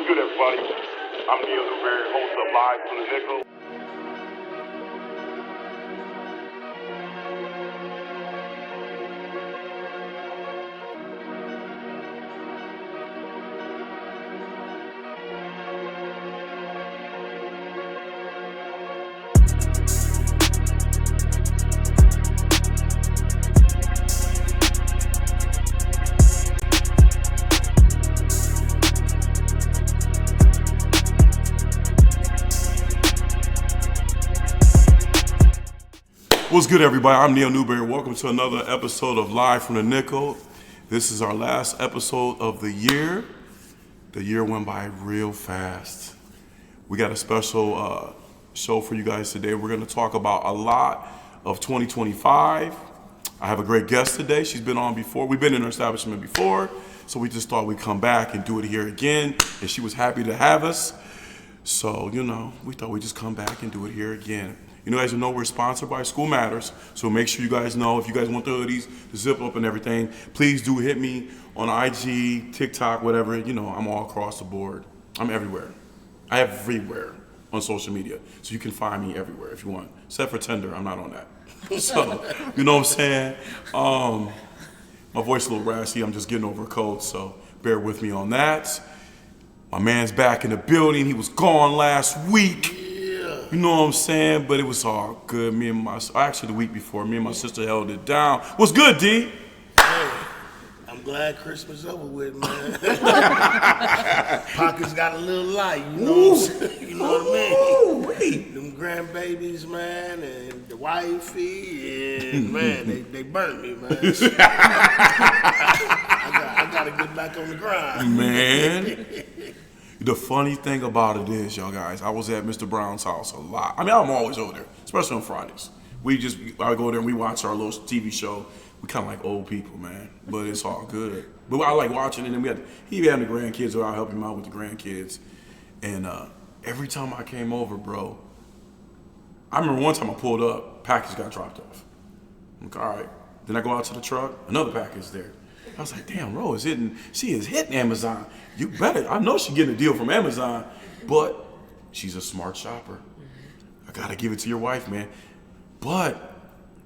good, everybody? I'm Neal, Newberry, host of Live from the Nickel. What's good, everybody? I'm Neal Newberry. Welcome to another episode of Live from the Nickel. This is our last episode of the year. The year went by real fast. We got a special show for you guys today. We're going to talk about a lot of 2025. I have a great guest today. She's been on before. We've been in her establishment before, so we just thought we'd come back and do it here again. And she was happy to have us. So, we thought we'd just come back and do it here again. You guys know we're sponsored by School Matters, so make sure you guys know if you guys want the hoodies, the zip up and everything, please do hit me on IG, TikTok, whatever. I'm all across the board. I'm everywhere. I am everywhere on social media, so you can find me everywhere if you want. Except for Tinder, I'm not on that. So, you know what I'm saying? My voice is a little raspy. I'm just getting over a cold, so bear with me on that. My man's back in the building. He was gone last week. You know what I'm saying? But it was all good. Actually the week before, me and my sister held it down. What's good, D? Hey, I'm glad Christmas over with, man. Pockets got a little light, you know what I mean? Them grandbabies, man, and the wifey, and man, they burnt me, man. I gotta get back on the grind. Man. The funny thing about it is, y'all guys, I was at Mr. Brown's house a lot. I'm always over there, especially on Fridays. I go there and we watch our little TV show. We kind of like old people, man, but it's all good. But I like watching it, and he had the grandkids, so I help him out with the grandkids. And every time I came over, bro, I remember one time I pulled up, package got dropped off. I'm like, all right. Then I go out to the truck, another package there. I was like, damn, Ro, she is hitting Amazon. You better, I know she's getting a deal from Amazon, but she's a smart shopper. I gotta give it to your wife, man. But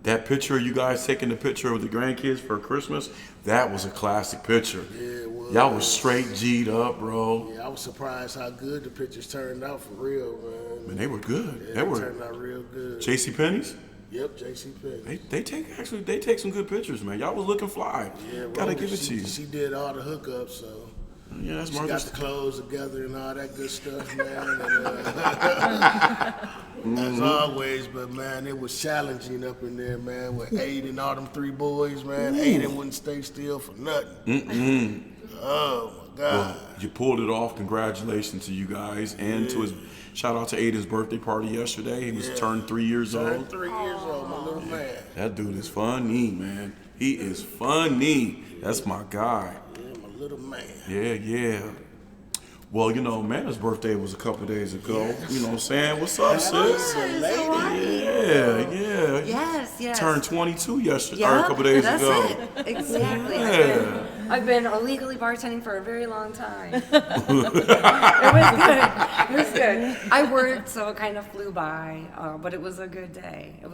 that picture, you guys taking the picture of the grandkids for Christmas, that was a classic picture. Yeah, it was. Y'all was straight G'd up, bro. Yeah, I was surprised how good the pictures turned out for real, man. Man, they were good. Yeah, they turned out real good. JCPenney's? Yep, JCPenney. They take some good pictures, man. Y'all was looking fly. Yeah, gotta give it to you. She did all the hookups, so yeah, that's she got the clothes together and all that good stuff, man. And, as always, but man, it was challenging up in there, man, with Aiden and all them three boys, man. Aiden wouldn't stay still for nothing. Oh my God. Well, you pulled it off. Congratulations to you guys and to his. Shout out to Aiden's birthday party yesterday. He was turned 3 years old. Turned 3 years old, my little man. That dude is funny, man. He is funny. That's my guy. Yeah, my little man. Yeah. Well, Mana's birthday was a couple days ago. You know what I'm saying? What's up, sis? Yeah. Yes. Turned 22 yesterday, or a couple days ago. That's it. Exactly. Yeah. I've been illegally bartending for a very long time. It was good. I worked, so it kind of flew by, but it was a good day. It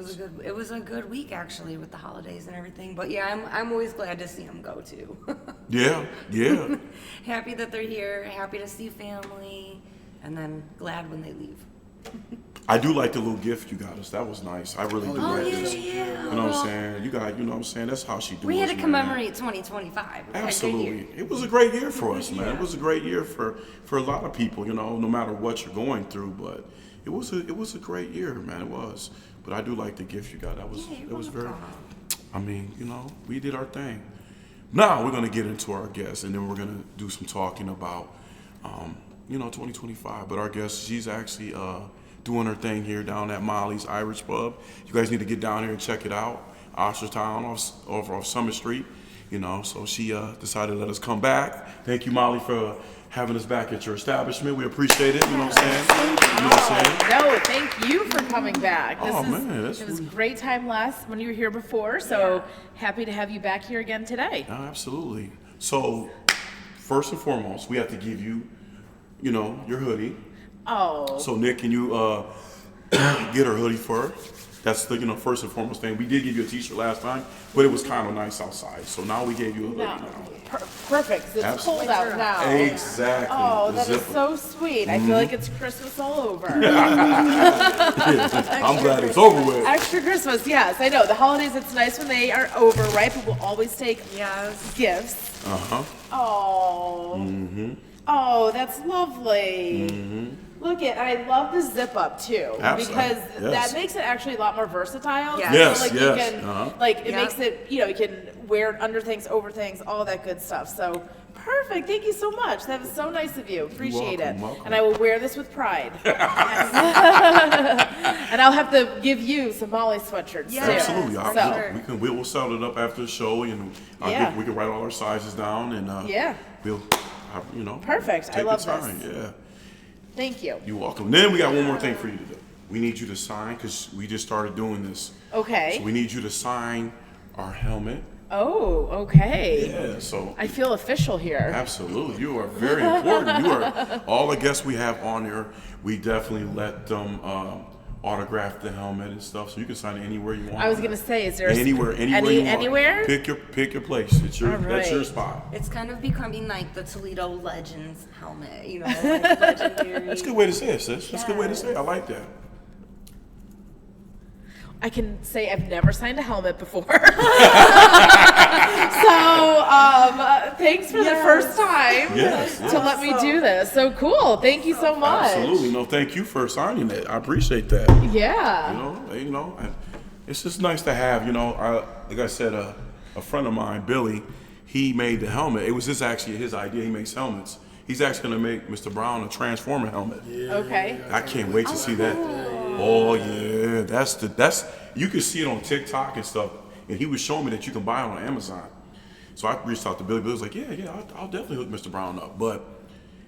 was a good week actually with the holidays and everything. But yeah, I'm always glad to see them go too. Yeah. Happy that they're here. Happy to see family, and then glad when they leave. I do like the little gift you got us. That was nice. I really do like this. Yeah. You know what I'm saying? You know what I'm saying? That's how she do it. We had to commemorate 2025. Absolutely. It was a great year for us, man. It was a great year for a lot of people, no matter what you're going through, but it was a great year, man. It was. But I do like the gift you got. It was very, we did our thing. Now we're going to get into our guests, and then we're going to do some talking about 2025. But our guest, she's actually doing her thing here down at Molly's Irish Pub. You guys need to get down here and check it out. Ostertown off Summit Street. So she decided to let us come back. Thank you, Molly, for having us back at your establishment. We appreciate it. You know what I'm saying? No, thank you for coming back. It was a great time last when you were here before, so happy to have you back here again today. Absolutely. So, first and foremost, we have to give you your hoodie. Oh. So Nick, can you get her hoodie for her? That's the first and foremost thing. We did give you a t-shirt last time, but it was kind of nice outside. So now we gave you a hoodie now. Perfect. 'Cause it's Absolutely. cold out now. Exactly. Oh, The that is zipper. so sweet. I feel like it's Christmas all over. I'm glad it's over with. Extra Christmas, yes. I know. The holidays, it's nice when they are over, right? But we'll always take gifts. Uh-huh. Oh. Oh, that's lovely. Look I love the zip up too. Absolutely. Because Yes. that makes it actually a lot more versatile. Yeah. Yes, So, like yes. you can it Yeah. makes it, you can wear it under things, over things, all that good stuff. So perfect. Thank you so much. That was so nice of you. Appreciate it. welcome. And I will wear this with pride. And I'll have to give you some Molly sweatshirts Yeah. too. Absolutely. So, We'll set it up after the show, and we can write all our sizes down, and we'll, Perfect. I take love the time. this. Yeah. Thank you. You're welcome. Then we got one more thing for you to do. We need you to sign, because we just started doing this. Okay. So we need you to sign our helmet. Oh, okay. Yeah, so I feel official here. absolutely. You are very important. You are all the guests we have on here, we definitely let them autograph the helmet and stuff, so you can sign it anywhere you want. I was gonna say, is there anywhere you want. anywhere? Pick your place. That's your right. spot. It's kind of becoming like the Toledo Legends helmet, like legendary. That's a good way to say it, sis. That's a good way to say it. I like that. I can say I've never signed a helmet before. So, thanks for the first time Yes, to let me do this. So cool. Thank you so much. Absolutely. No, thank you for signing it. I appreciate that. Yeah. And it's just nice to have, like I said, a friend of mine, Billy, he made the helmet. It was actually his idea. He makes helmets. He's actually going to make Mr. Brown a Transformer helmet. Okay. I can't wait to see that. Oh yeah, that's you can see it on TikTok and stuff. And he was showing me that you can buy it on Amazon. So I reached out to Billy. Billy was like, yeah, I'll definitely hook Mr. Brown up. But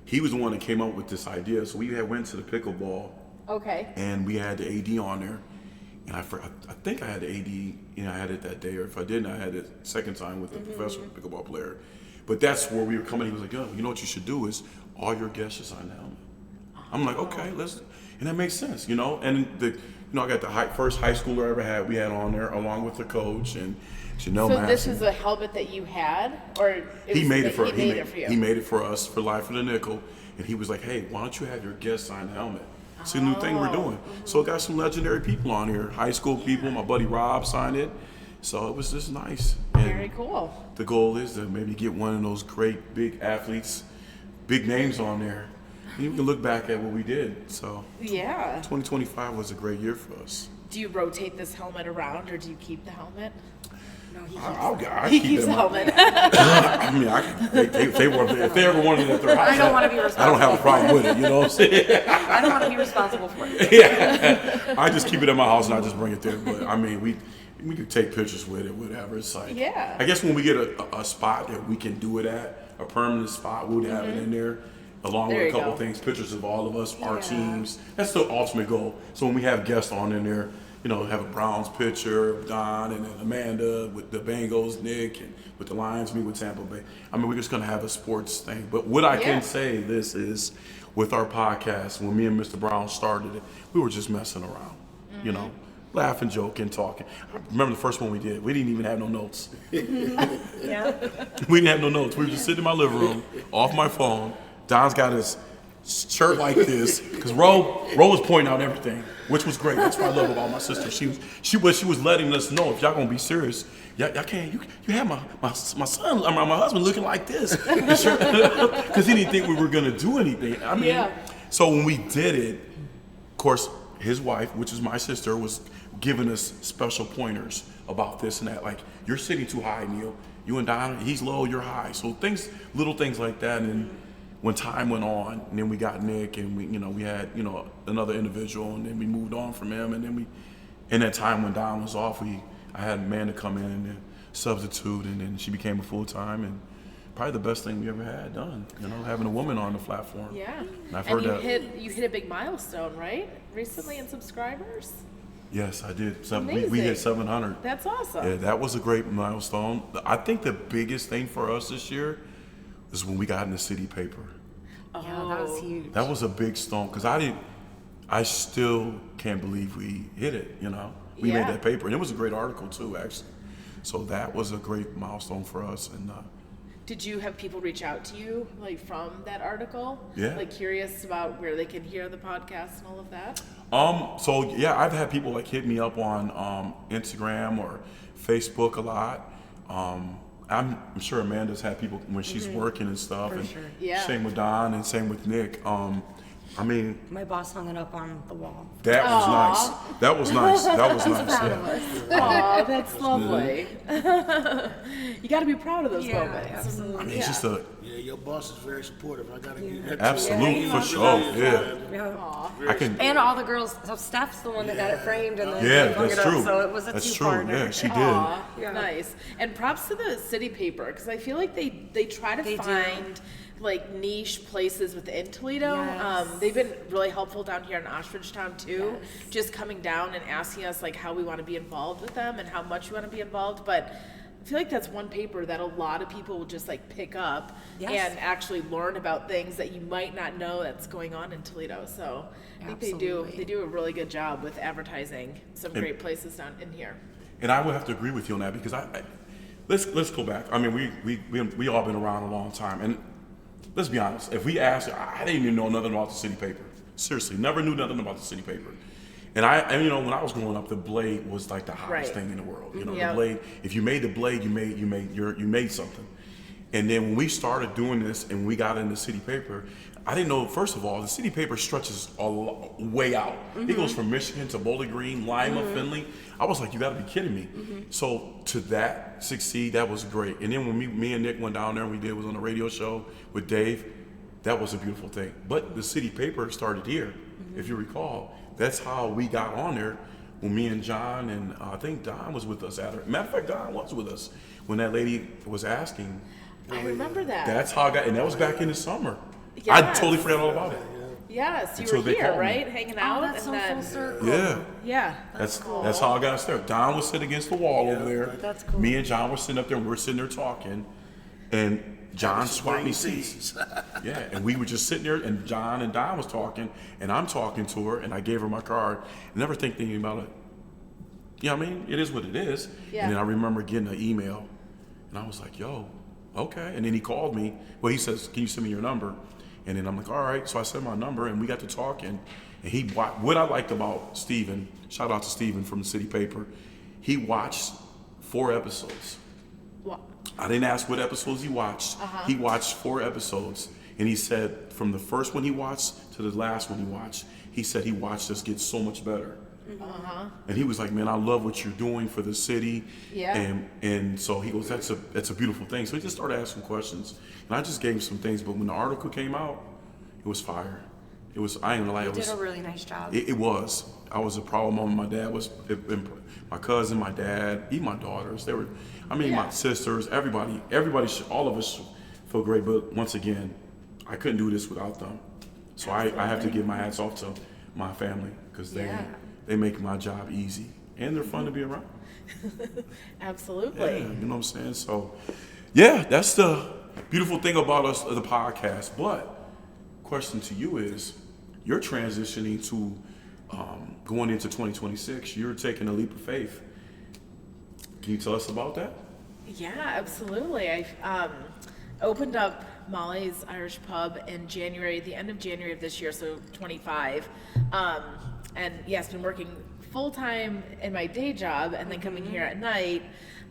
he was the one that came up with this idea. So we went to the pickleball. Okay. And we had the AD on there. And I think I had the AD, I had it that day. Or if I didn't, I had it second time with the professional pickleball player. But that's where we were coming. He was like, yo, you know what you should do is all your guests should sign the helmet. I'm like, okay, and that makes sense, And I got the first high schooler I ever had. We had on there along with the coach and Janelle So Massey. this is a helmet that you had, or He made it for you? He made it for us for Live for the Nickel, and he was like, hey, why don't you have your guests sign the helmet? It's a new thing we're doing. So it got some legendary people on here, high school people. My buddy Rob signed it, so it was just nice. And Very cool. the goal is to maybe get one of those great big athletes, big names on there. And you can look back at what we did. So Yeah. 2025 was a great year for us. Do you rotate this helmet around, or do you keep the helmet? No, he I He keep keeps it the in my- helmet. I mean, if they ever wanted it at their house, I don't want to be I responsible. don't have a problem with it. You know what I'm saying? I don't want to be responsible for it. Yeah, I just keep it at my house and I just bring it there. But I mean, we could take pictures with it, whatever. It's like, Yeah. I guess when we get a spot that we can do it at, a permanent spot, we'll have it in there, along There with a you couple go. things, pictures of all of us, our teams. That's the ultimate goal. So when we have guests on in there, have a Browns picture, Don and then Amanda with the Bengals, Nick, and with the Lions, me with Tampa Bay. I mean, we're just gonna have a sports thing. But what I Yeah. can say this is, with our podcast, when me and Mr. Brown started it, we were just messing around, laughing, joking, talking. I remember the first one we did. We didn't even have no notes. Yeah. We didn't have no notes. We were just sitting in my living room, off my phone. Don's got his shirt like this, because Ro was pointing out everything, which was great. That's what I love about my sister. She was letting us know, if y'all gonna be serious, y'all can't. You have my son, my husband looking like this, because he didn't think we were gonna do anything. I mean, Yeah. So when we did it, of course, his wife, which is my sister, was giving us special pointers about this and that. Like, you're sitting too high, Neal. You and Don, he's low, you're high. So little things like that. And when time went on, and then we got Nick, and we had another individual, and then we moved on from him, and then in that time when Don was off, I had Amanda come in and substitute, and then she became a full time, and probably the best thing we ever had done. Having a woman on the platform. Yeah. And I've And heard you hit a big milestone, right? Recently in subscribers? Yes, I did. We Amazing. hit 700. That's awesome. Yeah, that was a great milestone. I think the biggest thing for us this year is when we got in the city paper. Yeah, that was huge. That was a big stone because I still can't believe we hit it. You know, we made that paper, and it was a great article too, actually. So that was a great milestone for us. And did you have people reach out to you like from that article? Yeah. Like curious about where they can hear the podcast and all of that? So yeah, I've had people like hit me up on Instagram or Facebook a lot. I'm sure Amanda's had people when she's working and stuff. And sure. Yeah. Same with Don and same with Nick. I mean, My boss hung it up on the wall. that was nice. That was nice. That was nice. Proud Yeah. of us. Oh, that's lovely. You got to be proud of those Yeah, moments. absolutely. I mean, it's just a Yeah, your boss is very supportive. I gotta give that absolute to for him. sure. Yeah, Yeah. I can. And all the girls, so Steph's the one that got it framed and then Yeah, they hung that's it up, true. so it was a That's true. two-parter. Yeah, she did. Aw, Yeah. nice. And props to the city paper because I feel like they try to They do. find like niche places within Toledo. Yes. They've been really helpful down here in Oshridge Town too, Yes. just coming down and asking us like how we want to be involved with them and how much we want to be involved. But I feel like that's one paper that a lot of people will just like pick up Yes. and actually learn about things that you might not know that's going on in Toledo. So I think Absolutely. they do a really good job with advertising some great places down in here. And I would have to agree with you on that because let's go back. I mean, we all been around a long time, and let's be honest. If we asked, I didn't even know nothing about the city paper. Seriously, never knew nothing about the city paper. And you know, when I was growing up, the Blade was like the hottest Right. thing in the world. You know, Yep. the Blade. If you made the Blade, you made something. And then when we started doing this and we got in the city paper, I didn't know. First of all, the city paper stretches way out. It goes from Michigan to Bowling Green, Lima, Findlay. I was like, you got to be kidding me. So to that succeed, that was great. And then when me and Nick went down there and was on a radio show with Dave, that was a beautiful thing. But the city paper started here, if you recall. That's how we got on there when me and John and I think Don was with us at her. Matter of fact, Don was with us when that lady was asking. I remember that. That's how I got, and that was back in the summer. I Yes. totally forgot all about it. Yes, you Until were they here, called me. right? Hanging out, Oh, that's so and then full circle. Yeah. yeah, That's how I got started. Don was sitting against the wall over there. That's cool. Me and John were sitting up there, and we're sitting there talking, and John swapped me seats. Yeah, and we were just sitting there, and John and Don was talking, and I'm talking to her, and I gave her my card. Never thinking about it. You know what I mean? It is what it is. Yeah. And then I remember getting an email, and I was like, yo, okay. And then he called me. Well, he says, can you send me your number? And then I'm like, all right. So I sent my number, and we got to talking. And what I liked about Steven, shout out to Steven from the City Paper, he watched 4 episodes. Well, I didn't ask what episodes he watched. He watched 4 episodes. And he said from the first one he watched to the last one he watched, he said he watched us get so much better. And he was like, man, I love what you're doing for the city. Yeah. And so he goes, that's a beautiful thing. So he just started asking questions. And I just gave him some things. But when the article came out, it was fire. It was, I ain't gonna lie, You it was. did a really nice job. It was. I was a proud mom. My dad was, my cousin, my dad, even my daughters. They were, my sisters, everybody, all of us feel great. But once again, I couldn't do this without them. So I have to give my hats off to my family because they make my job easy and they're fun to be around. absolutely. Yeah, you know what I'm saying? So, yeah, that's the beautiful thing about us, the podcast. But question to you is, you're transitioning to going into 2026. You're taking a leap of faith. Can you tell us about that? Yeah, absolutely. I opened up Molly's Irish Pub in January, the end of January of this year, so 25. And yes, been working full time in my day job and then coming here at night.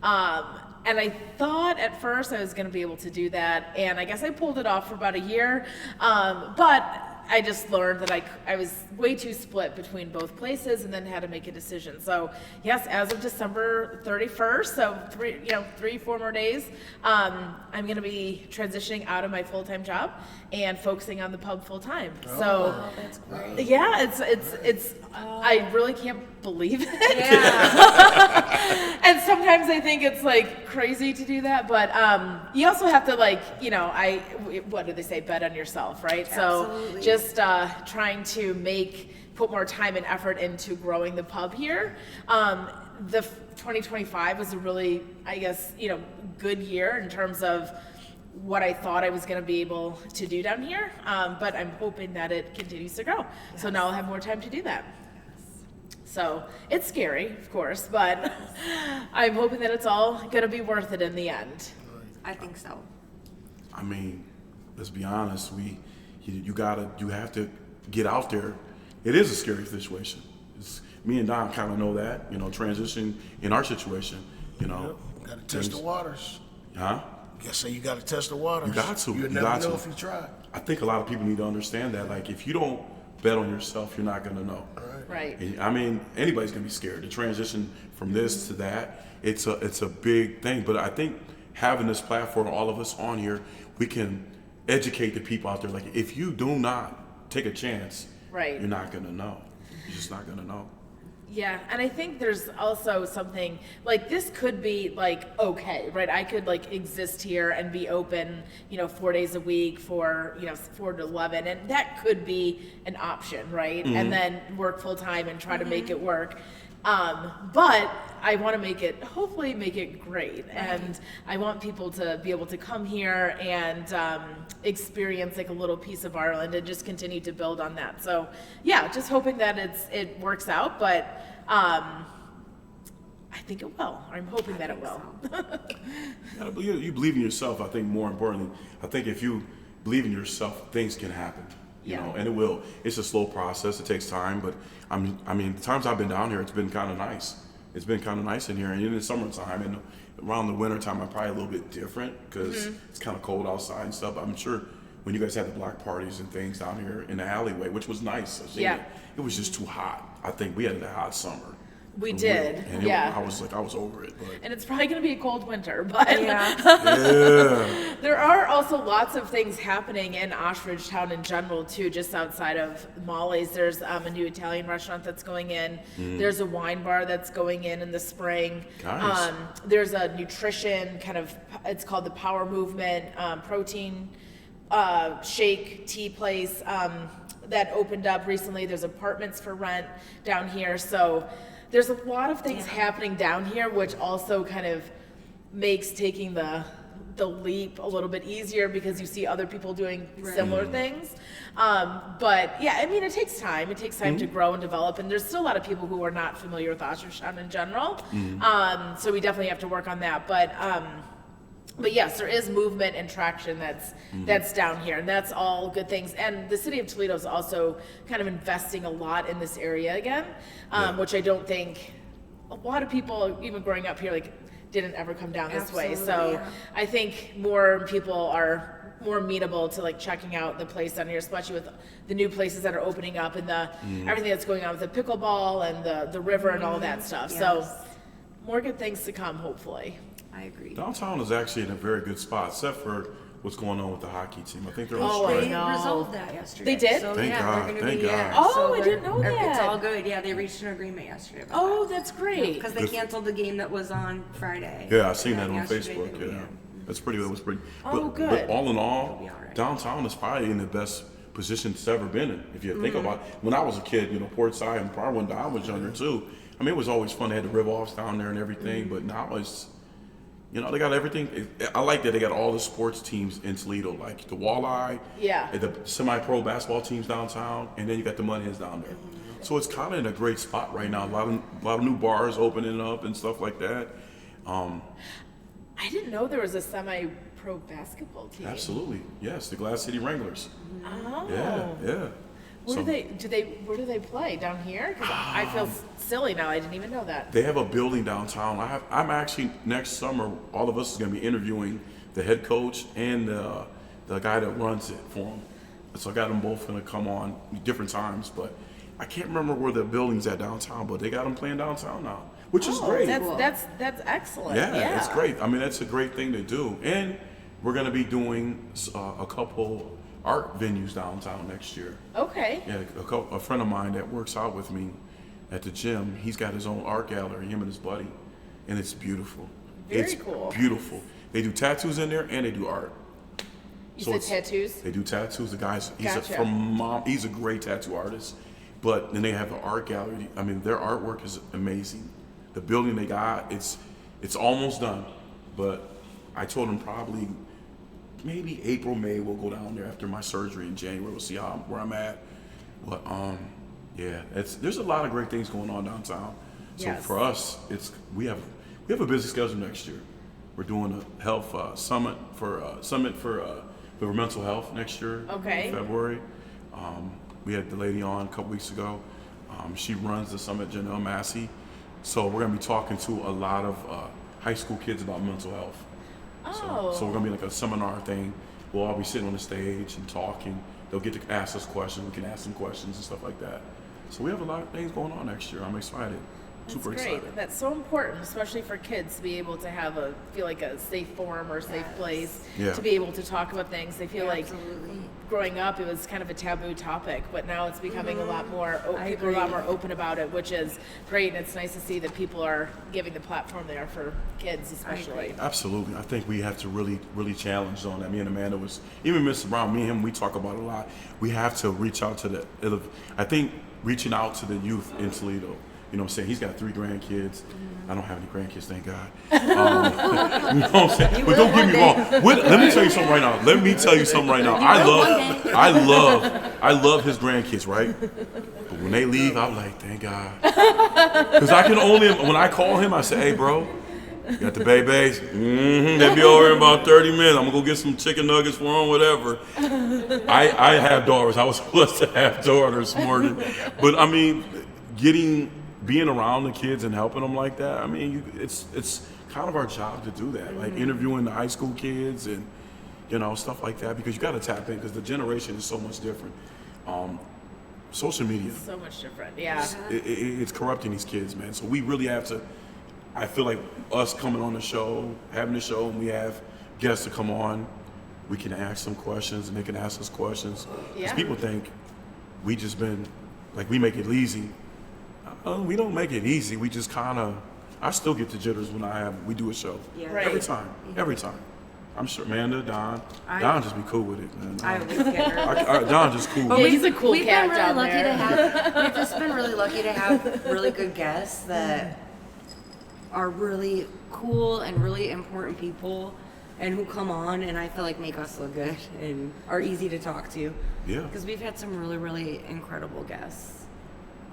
And I thought at first I was going to be able to do that, and I guess I pulled it off for about a year. But I just learned that I was way too split between both places and then had to make a decision. So yes, as of December 31st, so 3-4 more days, I'm going to be transitioning out of my full-time job and focusing on the pub full-time. So Oh, that's great. yeah, it's I really can't believe it. Yeah. And sometimes I think it's like crazy to do that, but you also have to what do they say, bet on yourself, right? Absolutely. So just trying to put more time and effort into growing the pub here. The 2025 was a really, I guess, good year in terms of what I thought I was going to be able to do down here, but I'm hoping that it continues to grow. So now I'll have more time to do that. So it's scary, of course, but I'm hoping that it's all going to be worth it in the end. I think so. I mean, let's be honest. You have to get out there. It is a scary situation. Me and Don kind of know that. You know, transition in our situation. You know, Got to test the waters. Huh? Guess so you got to test the waters. You got to. You'll You never got know to. if you try. I think a lot of people need to understand that. Like, if you don't bet on yourself, you're not gonna know. Right. And, I mean, anybody's gonna be scared. The transition from this to that, it's a big thing. But I think having this platform, all of us on here, we can educate the people out there. Like, if you do not take a chance, Right. you're not gonna know. You're just not gonna know. Yeah, and I think there's also something like this could be like okay, right? I could like exist here and be open, 4 days a week for 4 to 11, and that could be an option, right? And then work full time and try to make it work. But I want to hopefully make it great, and I want people to be able to come here and experience like a little piece of Ireland and just continue to build on that. So yeah, just hoping that it works out, but I think it will. I'm hoping that it will. You believe in yourself. I think more importantly, I think if you believe in yourself, things can happen. You know, and it will. It's a slow process. It takes time, but I mean, the times I've been down here, it's been kind of nice. It's been kind of nice in here, and in the summertime and around the wintertime, I'm probably a little bit different because it's kind of cold outside and stuff. I'm sure when you guys had the block parties and things down here in the alleyway, which was nice. It was just too hot. I think we had a hot summer. We did, And I was over it. But. And it's probably going to be a cold winter, but Yeah. there are also lots of things happening in Oshridge Town in general too, just outside of Molly's. There's a new Italian restaurant that's going in. There's a wine bar that's going in the spring. Nice. There's a nutrition it's called the Power Movement protein shake tea place that opened up recently. There's apartments for rent down here, so there's a lot of things happening down here, which also kind of makes taking the leap a little bit easier because you see other people doing similar things. But yeah, I mean, it takes time. It takes time to grow and develop, and there's still a lot of people who are not familiar with Oshridge Town in general. So we definitely have to work on that. But yes, there is movement and traction that's down here, and that's all good things. And the city of Toledo is also kind of investing a lot in this area again, which I don't think a lot of people, even growing up here, like didn't ever come down this way. So I think more people are more amenable to like checking out the place down here, especially with the new places that are opening up and the everything that's going on with the pickleball and the river and all that stuff. So more good things to come, hopefully. I agree. Downtown is actually in a very good spot, except for what's going on with the hockey team. I think they're on Oh, strike. They no. resolved that yesterday. They did? So, Thank yeah, God, they're gonna thank be, God. Oh, so I didn't know It's that. all good. Yeah, they reached an agreement yesterday. Oh, that's great. Because they canceled the game that was on Friday. Yeah, I seen that on Yesterday Facebook. they- Yeah, that was pretty. Oh, but, good. But all in all, It'll be all right. downtown is probably in the best position it's ever been in. If you think about it, when I was a kid, Port Side and probably when I was younger too. I mean, it was always fun. They had the rib-offs down there and everything. But now it's, they got everything. I like that they got all the sports teams in Toledo, like the Walleye, the semi-pro basketball teams downtown, and then you got the Mudheads down there. So it's kind of in a great spot right now. A lot of new bars opening up and stuff like that. I didn't know there was a semi-pro basketball team. Absolutely, yes, the Glass City Wranglers. Oh. Yeah. Where do they play down here? Because I feel silly now. I didn't even know that. They have a building downtown. I'm actually next summer. All of us is going to be interviewing the head coach and the guy that runs it for them. So I got them both going to come on different times, but I can't remember where the building's at downtown. But they got them playing downtown now, which is great. That's excellent. Yeah, it's great. I mean, that's a great thing to do. And we're going to be doing a couple art venues downtown next year. Okay. Yeah, a friend of mine that works out with me at the gym, he's got his own art gallery, him and his buddy, and it's beautiful. Very cool. Beautiful. They do tattoos in there and they do art. You said tattoos? They do tattoos. The guy's Gotcha. he's a great tattoo artist. But then they have the art gallery. I mean, their artwork is amazing. The building they got, it's almost done. But I told them probably maybe April, May, we'll go down there after my surgery in January. We'll see where I'm at. But yeah, there's a lot of great things going on downtown. So Yes. for us, we have a busy schedule next year. We're doing a health summit for mental health next year. Okay. In February. We had the lady on a couple weeks ago. She runs the summit, Janelle Massey. So we're gonna be talking to a lot of high school kids about mental health. Oh. So we're gonna be like a seminar thing. We'll all be sitting on the stage and talking. They'll get to ask us questions. We can ask them questions and stuff like that. So we have a lot of things going on next year. I'm excited. Super That's great. excited. That's so important, especially for kids to be able to feel like a safe forum or safe place Yeah. to be able to talk about things. They feel like Absolutely. growing up it was kind of a taboo topic, but now it's becoming a lot more. I People are a lot agree. more open about it, which is great. And it's nice to see that people are giving the platform there for kids, especially. Absolutely. I think we have to really, really challenge on that. Me and Amanda even Mr. Brown, me and him, we talk about it a lot. We have to reach out to I think reaching out to the youth in Toledo. You know what I'm saying? He's got 3 grandkids. I don't have any grandkids, thank God. You know what I'm saying? But don't get me wrong. Let me tell you something right now. I love his grandkids, right? But when they leave, I'm like, thank God. Because when I call him, I say, hey, bro, you got the babies? They'll be over in about 30 minutes. I'm going to go get some chicken nuggets for them, whatever. I have daughters. I was blessed to have daughters more than, but I mean, being around the kids and helping them like that, I mean, it's kind of our job to do that, like interviewing the high school kids and, stuff like that, because you got to tap in because the generation is so much different. Social media, So much different. Yeah. it's corrupting these kids, man. So we really have to, I feel like us coming on the show, having the show, and we have guests to come on, we can ask them questions and they can ask us questions. Because Yeah. people think we just been, like, we make it easy. We don't make it easy. We just I still get the jitters when we do a show. Yeah. Right. Every time. I'm sure Amanda, Don just be cool with it, man. I always get nervous. Don just cool. Yeah, he's a cool We've cat been really down lucky there. to have. We've just been really lucky to have really good guests that are really cool and really important people, and who come on and I feel like make us look good and are easy to talk to. Yeah. Because we've had some really, really incredible guests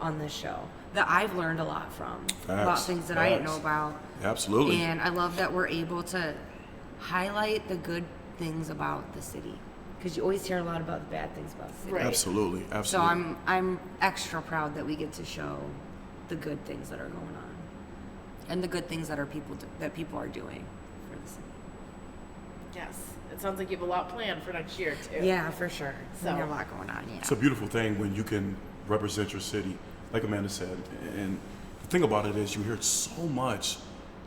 on this show that I've learned a lot from about things that I didn't know about. Absolutely. And I love that we're able to highlight the good things about the city, because you always hear a lot about the bad things about the city. Right. Absolutely. So I'm extra proud that we get to show the good things that are going on and the good things that people are doing for the city. Yes. It sounds like you have a lot planned for next year too. Yeah, for sure. So- We have a lot going on. Yeah. It's a beautiful thing when you can represent your city, like Amanda said. And the thing about it is, you hear so much.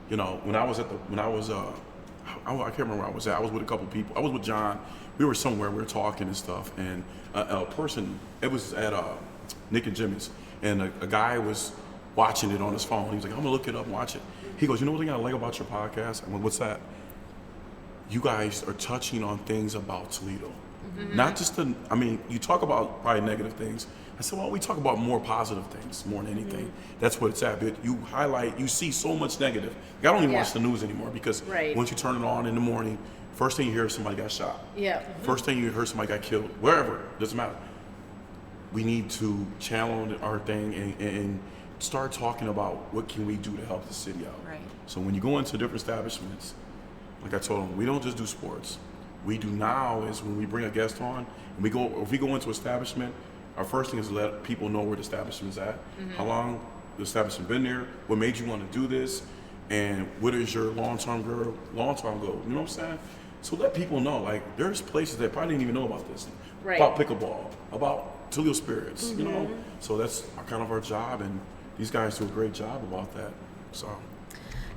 When I was I can't remember where I was at. I was with a couple people. I was with John. We were somewhere. We were talking and stuff. And a person, it was at Nick and Jimmy's, and a guy was watching it on his phone. He was like, I'm gonna look it up and watch it. He goes, you know what I like about your podcast? I went, what's that? You guys are touching on things about Toledo. Not just you talk about probably negative things. I said, well, we talk about more positive things more than anything. That's what it's at. But you see so much negative. Like, I don't even watch the news anymore because Right. once you turn it on in the morning, first thing you hear is somebody got shot. Yeah. First thing you hear somebody got killed, wherever, doesn't matter. We need to challenge our thing and start talking about what can we do to help the city out. Right. So when you go into different establishments, like I told them, we don't just do sports. We do now is when we bring a guest on, and if we go into establishment, our first thing is to let people know where the establishment is at, how long the establishment been there, what made you want to do this, and what is your long-term goal, you know what I'm saying? So let people know, like, there's places that probably didn't even know about this, Right. about pickleball, about Toledo Spirits, So that's kind of our job, and these guys do a great job about that, so.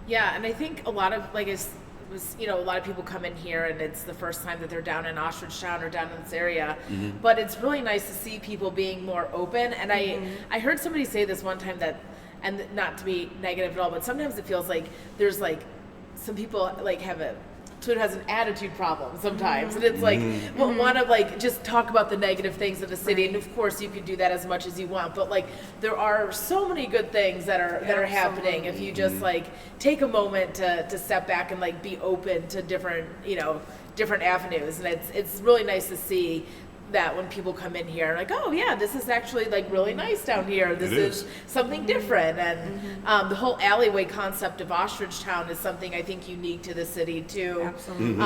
Yeah, and I think a lot of a lot of people come in here and it's the first time that they're down in Ostrich or down in this area. But it's really nice to see people being more open. And I heard somebody say this one time and not to be negative at all, but sometimes it feels like there's like some people like Twitter has an attitude problem sometimes, and it's like want to like just talk about the negative things of the city, and of course you can do that as much as you want, but like there are so many good things that are happening if you just like take a moment to step back and like be open to different different avenues, and it's really nice to see that when people come in here, like, oh yeah, this is actually like really nice down here. This is something different, and the whole alleyway concept of Ostrich Town is something I think unique to the city too. Absolutely.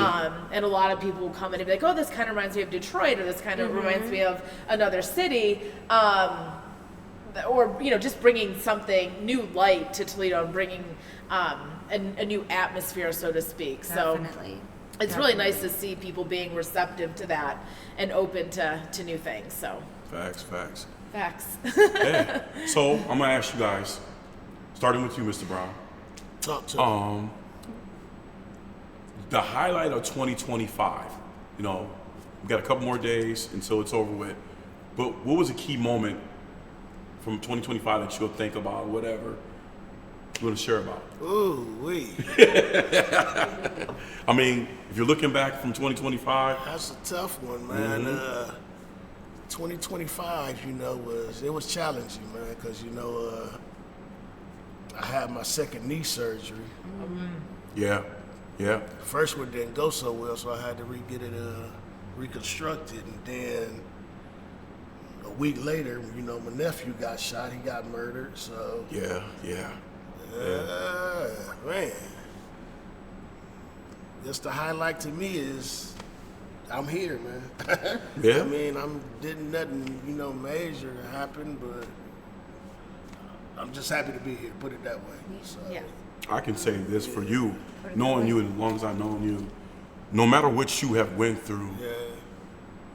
And a lot of people will come in and be like, oh, this kind of reminds me of Detroit, or this kind of reminds me of another city, or just bringing something new light to Toledo and bringing a new atmosphere, so to speak. Definitely. So it's really nice to see people being receptive to that and open to new things. So Facts. facts. So I'm gonna ask you guys, starting with you, Mr. Brown. Talk to me. The highlight of 2025. We got a couple more days until it's over with. But what was a key moment from 2025 that you'll think about, or whatever you want to share about? Ooh, wee. I mean, if you're looking back from 2025, That's a tough one, man. 2025, it was challenging, man, because I had my second knee surgery. yeah. The first one didn't go so well, so I had to get it reconstructed, and then a week later, my nephew got shot. He got murdered. So Yeah. man, just the highlight to me is I'm here, man. Yeah. I mean, didn't nothing, major happen, but I'm just happy to be here. Put it that way. So, Yeah. I can say this for you, knowing you as long as I've known you, no matter what you have went through, yeah.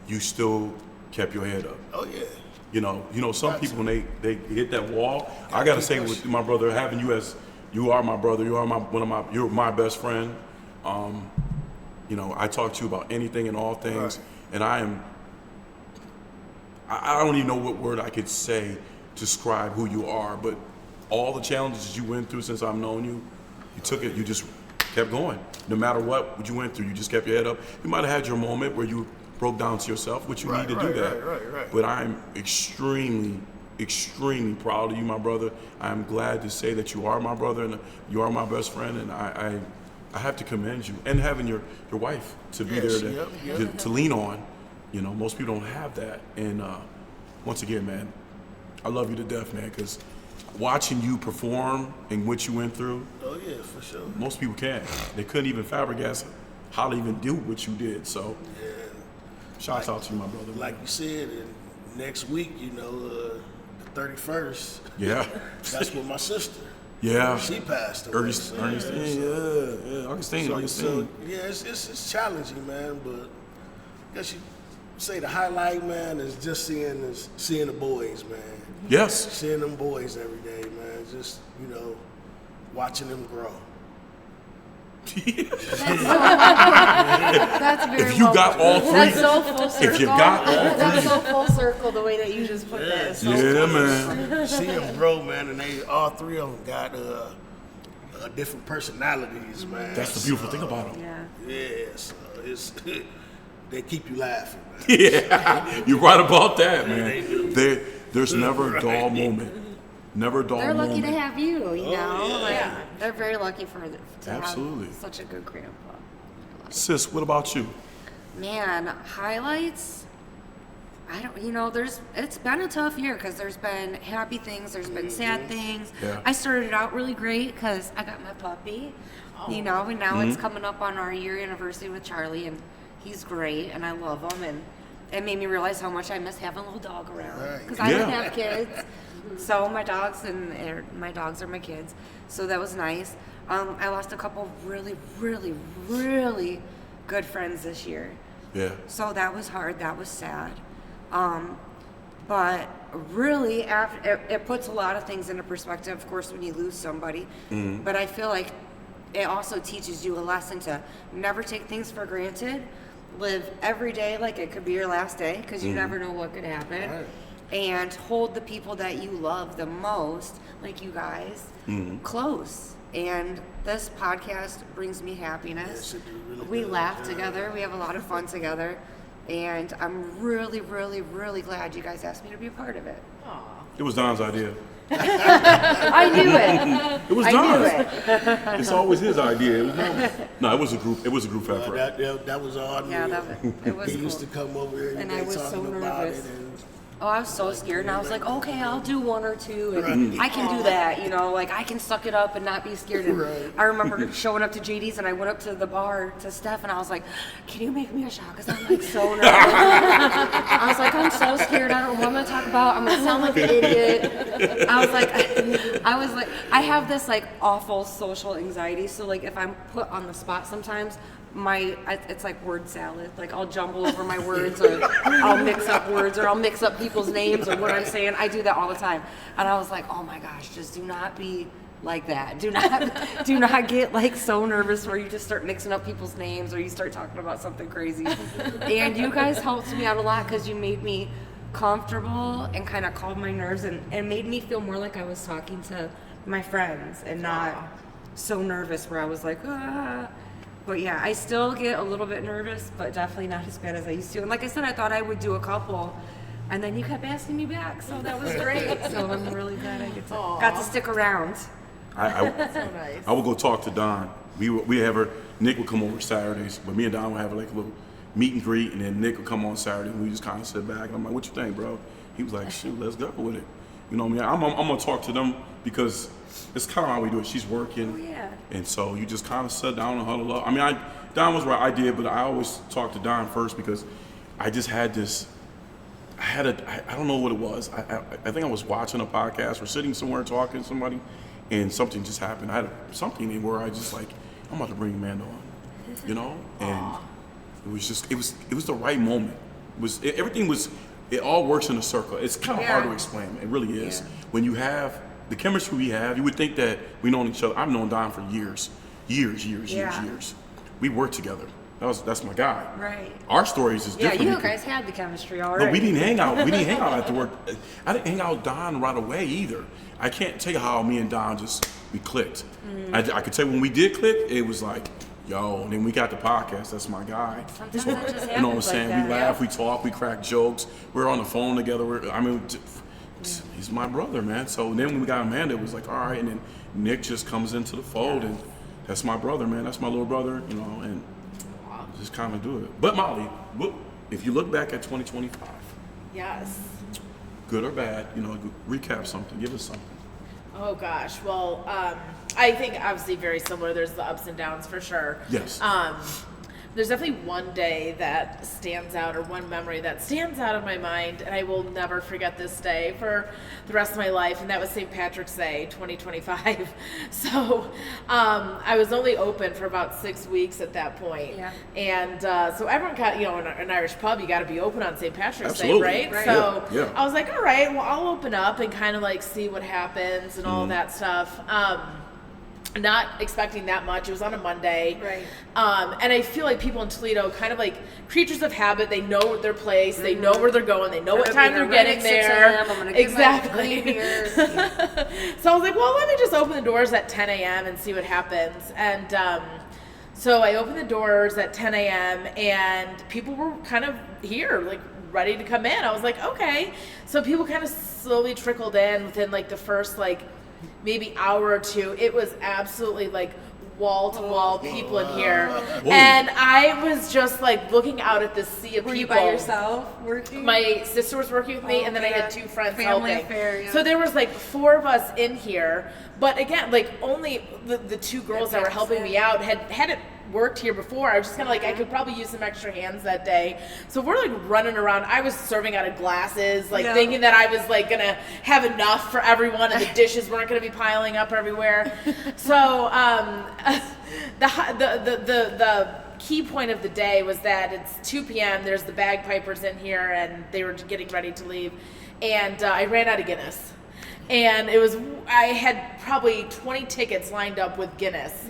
you still kept your head up. Oh yeah. Some people when they hit that wall, I gotta say with my brother, having you as you are my brother, you're my best friend. I talk to you about anything and all things, and I don't even know what word I could say to describe who you are, but all the challenges you went through since I've known you, you took it, you just kept going. No matter what you went through, you just kept your head up. You might have had your moment where you broke down to yourself, which you need to do that. Right. But I'm extremely proud of you, my brother. I'm glad to say that you are my brother and you are my best friend, and I have to commend you, and having your wife to be there to lean on. Most people don't have that, and once again, man, I love you to death, man, because watching you perform and what you went through, Oh yeah, for sure. most people can't. They couldn't even fabricate how to even do what you did. So, shouts out to you, my brother. Like you said, and next week, the 31st. Yeah. That's with my sister. Yeah. She passed away. Ernestine. Augustine. So yeah, it's challenging, man. But I guess you say the highlight, man, is just seeing the boys, man. Yes. Seeing them boys every day, man. Just watching them grow. That's very If you got all three, That's so full circle. if you got all That's so full circle the way that you just put that. So yeah, man. See them grow, man, and all three of them got different personalities, man. That's the beautiful thing about them. Yeah. Yeah, so they keep you laughing, man. Yeah, you're right about that, man. they do. There's never a dull moment. Never a dull They're moment. lucky to have you, yeah. They're very lucky to Absolutely. have such a good grandpa. Sis, what about you? Man, highlights. I don't. It's been a tough year because there's been happy things, there's been sad things. Yeah. I started out really great because I got my puppy, and now it's coming up on our year anniversary with Charlie, and he's great, and I love him, and it made me realize how much I miss having a little dog around because I didn't have kids. So my dogs are my kids. So that was nice. I lost a couple really, really, really good friends this year. Yeah. So that was hard. That was sad. But really, it puts a lot of things into perspective, of course, when you lose somebody. But I feel like it also teaches you a lesson to never take things for granted. Live every day like it could be your last day because you never know what could happen. Right. And hold the people that you love the most, like you guys, close. And this podcast brings me happiness. Yes, it really We does, laugh yeah. together. We have a lot of fun together. And I'm really, really, really glad you guys asked me to be a part of it. Aw. It was Don's idea. I knew it. It was I Don. knew it. It's always his idea. It was no, it was a group. It was a group effort. That was all. Yeah, it was He cool. used to come over here And and I was so talking about nervous. it. And Oh, I was so scared, and I was like, okay, I'll do one or two, and I can do that, you know, like I can suck it up and not be scared. And I remember showing up to JD's, and I went up to the bar to Steph, and I was like, can you make me a shot? Because I'm like so nervous. I was like, I'm so scared. I don't know what I'm gonna talk about. I'm gonna sound like an idiot. I was like, I have this like awful social anxiety, so like if I'm put on the spot sometimes. It's like word salad. Like I'll jumble over my words, or I'll mix up words, or I'll mix up people's names or what I'm saying. I do that all the time. And I was like, oh my gosh, just do not be like that. Do not get like so nervous where you just start mixing up people's names or you start talking about something crazy. And you guys helped me out a lot because you made me comfortable and kind of calmed my nerves and made me feel more like I was talking to my friends and not so nervous where I was like, ah. But yeah, I still get a little bit nervous, but definitely not as bad as I used to. And like I said, I thought I would do a couple, and then you kept asking me back, so that was great. So I'm really glad I got to stick around. That's so nice. I would go talk to Don. We have her. Nick would come over Saturdays, but me and Don would have like a little meet and greet, and then Nick would come on Saturday, and we just kind of sit back. And I'm like, "What you think, bro?" He was like, "Shoot, let's go with it." You know what I mean? I'm gonna talk to them because it's kind of how we do it. She's working. Oh, yeah. And so you just kind of sit down and huddle up. I mean, Don was right, I did, but I always talk to Don first because I just had this, I don't know what it was. I think I was watching a podcast or sitting somewhere talking to somebody, and something just happened. I had something where I just like, I'm about to bring Amanda on, you know? And it was just, it was the right moment. It all works in a circle. It's kind of hard to explain. It really is. Yeah. When you have the chemistry we have, you would think that we known each other. I've known Don for years. We worked together. That's my guy. Right. Our stories is Yeah, different. you guys had the chemistry already. But we didn't hang out. We didn't hang out after work. I didn't hang out with Don right away either. I can't tell you how me and Don we clicked. I could tell you when we did click, it was like, yo, and then we got the podcast. That's my guy. Sometimes that just happens. You know what I'm saying? Like We that. laugh, we talk, we crack jokes. We're on the phone together. He's my brother, man. So then when we got Amanda, it was like, all right. And then Nick just comes into the fold, and that's my brother, man. That's my little brother, you know, and just kind of do it. But Molly, if you look back at 2025, Yes. good or bad, you know, recap something, give us something. Oh gosh. Well, I think obviously very similar. There's the ups and downs for sure. Yes. There's definitely one day that stands out, or one memory that stands out in my mind, and I will never forget this day for the rest of my life, and that was St. Patrick's Day 2025. So I was only open for about 6 weeks at that point. Yeah. And so everyone got, you know, in an Irish pub, you got to be open on St. Patrick's Absolutely. Day, right? Right. So Yeah. I was like, all right, well, I'll open up and kind of like see what happens and all that stuff. Not expecting that much. It was on a Monday. Right. And I feel like people in Toledo kind of like creatures of habit. They know their place. They know where they're going. They know what time they're getting there. I'm gonna get Exactly. my clean here. So I was like, well, let me just open the doors at 10 a.m. and see what happens. And so I opened the doors at 10 a.m. and people were kind of here, like ready to come in. I was like, okay. So people kind of slowly trickled in within like the first like maybe hour or two. It was absolutely like wall to wall people in here. And I was just like looking out at this sea of Were you people. by yourself working? My sister was working with me, Oh, and then I had yeah. 2 friends Family helping. affair, yeah. So there was like 4 of us in here, but again, like only the 2 girls that were helping me out hadn't worked here before. I was just kind of like, I could probably use some extra hands that day. So we're like running around. I was serving out of glasses, like thinking that I was like gonna have enough for everyone, and the dishes weren't gonna be piling up everywhere. So the key point of the day was that it's 2 p.m. There's the bagpipers in here, and they were getting ready to leave, and I ran out of Guinness. And I had probably 20 tickets lined up with Guinness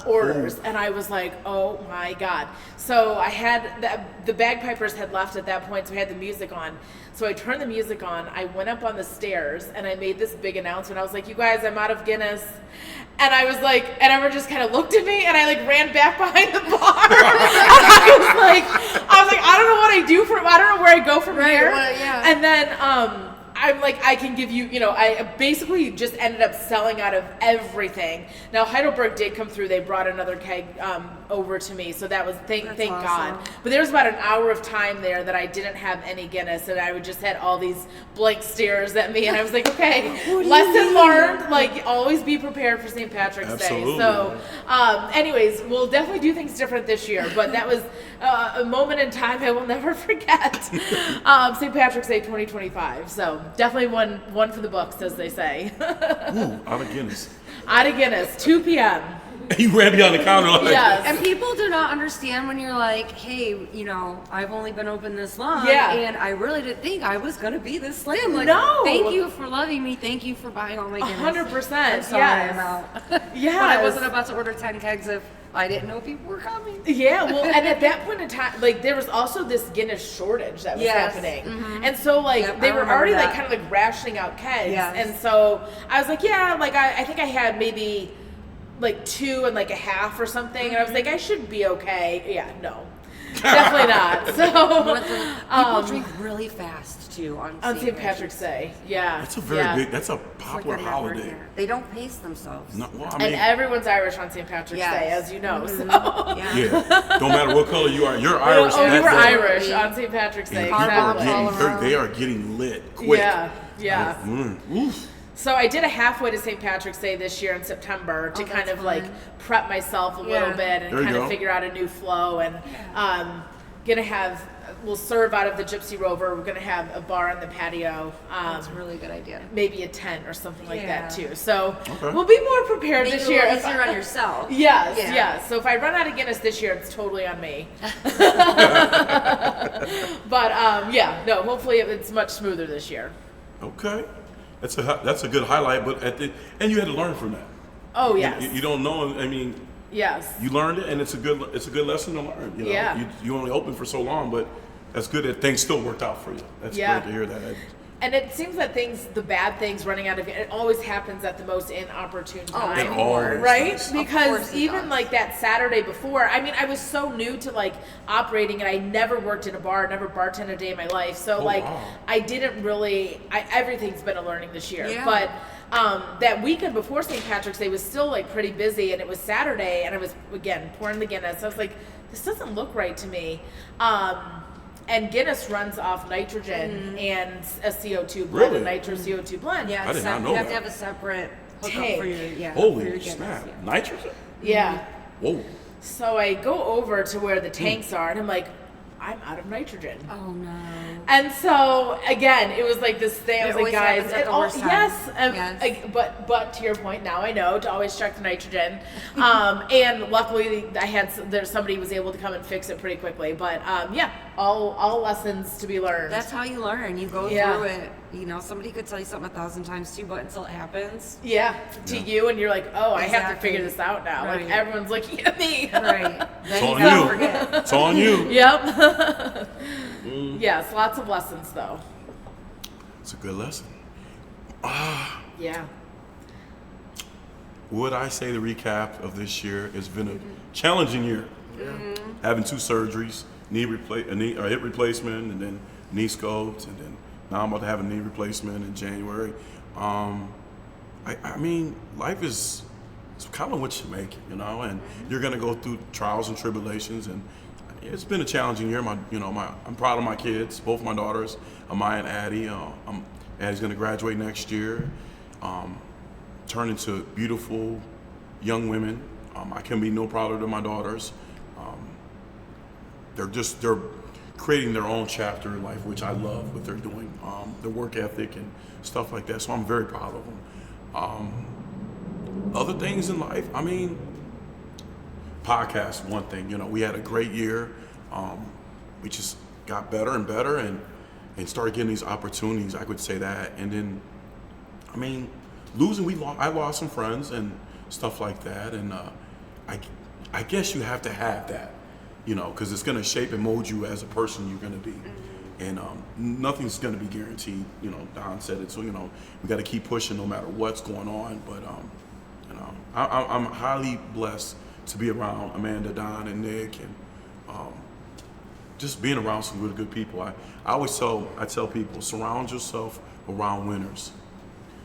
orders. And I was like, oh my God. So I had, the bagpipers had left at that point, so we had the music on. So I turned the music on, I went up on the stairs, and I made this big announcement. I was like, you guys, I'm out of Guinness. And I was like, and everyone just kind of looked at me, and I like ran back behind the bar. And I was like, I don't know what I do I don't know where I go from here. Well, yeah. And then, I'm like, I can give you, I basically just ended up selling out of everything. Now, Heidelberg did come through. They brought another keg over to me. So that was, thank awesome. God. But there was about an hour of time there that I didn't have any Guinness, and I would just had all these blank stares at me. And I was like, okay, lesson learned. Like, always be prepared for St. Patrick's Absolutely. Day. So, anyways, we'll definitely do things different this year. But that was a moment in time I will never forget. St. Patrick's Day 2025. So definitely one for the books, as they say. Ooh, out of Guinness. Out of Guinness, 2 p.m. You ran behind the counter like, Yes. And people do not understand when you're like, hey, I've only been open this long, Yeah. and I really didn't think I was gonna be this slim. Like, No. thank you for loving me. Thank you for buying all my Guinness. 100%, I'm sorry yes. I'm out. Yes. But I wasn't about to order 10 kegs if I didn't know people were coming. Yeah, well, and at that point in time, like, there was also this Guinness shortage that was Yes. happening. And so, like, Yep, they I were remember already, that. like, kind of, like, rationing out kegs. Yes. And so I was like, yeah, like, I think I had maybe, like, 2 and, like, a half or something. And I was like, I should be okay. Yeah, no. Definitely not. People So, drink really fast too on St. Patrick's Day. Yeah. That's a very yeah. big, that's a It's like popular a network holiday. here. They don't pace themselves. No, well, I And mean, everyone's Irish on St. Patrick's Yes. Day, as you know. So. Yeah. yeah, don't matter what color you are, you're Irish. Oh, that you were day. Irish on St. Patrick's Day. And people are Exactly. getting, they are getting lit quick. Yeah. Oof. So I did a halfway to St. Patrick's Day this year in September to kind of like prep myself a little bit and There you kind go. of figure out a new flow. And we'll serve out of the Gypsy Rover. We're gonna have a bar on the patio. That's a really good idea. Maybe a tent or something like that Yeah. too. So Okay. we'll be more prepared Make this it a year. little If easier I- on yourself. Yes, Yeah. yes. So if I run out of Guinness this year, it's totally on me. But no. Hopefully it's much smoother this year. Okay, that's a good highlight. But and you had to learn from that. Oh yes, You don't know. I mean, yes. you learned it, and it's a good lesson to learn. You know? Yeah. You only open for so long, but that's good that things still worked out for you. That's Yeah. great to hear that. And it seems that the bad things running out of it always happens at the most inopportune time. It always Right? does. course Because it even does. like that Saturday before, I mean, I was so new to like operating and I never worked in a bar, never bartended a day in my life. So wow. I didn't really, everything's been a learning this year. Yeah. But that weekend before St. Patrick's Day was still like pretty busy and it was Saturday and I was, again, pouring the Guinness. I was like, this doesn't look right to me. And Guinness runs off nitrogen and a CO2 blend, Really? a nitro CO2 blend. Yeah, I did not know you have that. to have a separate hookup Tank. for your for Holy your Guinness, snap! yeah. Nitrogen? Yeah. Whoa! So I go over to where the tanks are and I'm like, I'm out of nitrogen. Oh no. And so again, it was like this thing. I was It like, always guys, happens at it the all, worst time. yes, Yes. but to your point, now I know to always check the nitrogen. And luckily, there's somebody was able to come and fix it pretty quickly. But all lessons to be learned. That's how you learn. You go Yeah. through it. Somebody could tell you something 1,000 times too, but until it happens. yeah, to you, and you're like, oh, I have to Exactly. figure this out now. Like Right. everyone's looking at me. Right. It's Then you on gotta you. forget. It's on you. Yep. Yes, lots of lessons though. It's a good lesson. Yeah. Would I say the recap of this year has been a challenging year? Having 2 surgeries, a hip replacement, and then knee scopes, and then now I'm about to have a knee replacement in January. I mean, life is it's kind of what you make it, and you're gonna go through trials and tribulations, and it's been a challenging year. I'm proud of my kids, both my daughters, Amaya and Addie. Addie's gonna graduate next year. Turn into beautiful young women. I can be no prouder than my daughters. They're creating their own chapter in life, which I love what they're doing. Their work ethic and stuff like that. So I'm very proud of them. Other things in life, I mean, podcast, one thing. We had a great year. We just got better and better and started getting these opportunities. I could say that. And then, I mean, I lost some friends and stuff like that, and I guess you have to have that, because it's going to shape and mold you as a person you're going to be, and nothing's going to be guaranteed. Don said it, so we got to keep pushing no matter what's going on. But I'm highly blessed to be around Amanda, Don, and Nick, and just being around some really good people. I tell people, surround yourself around winners.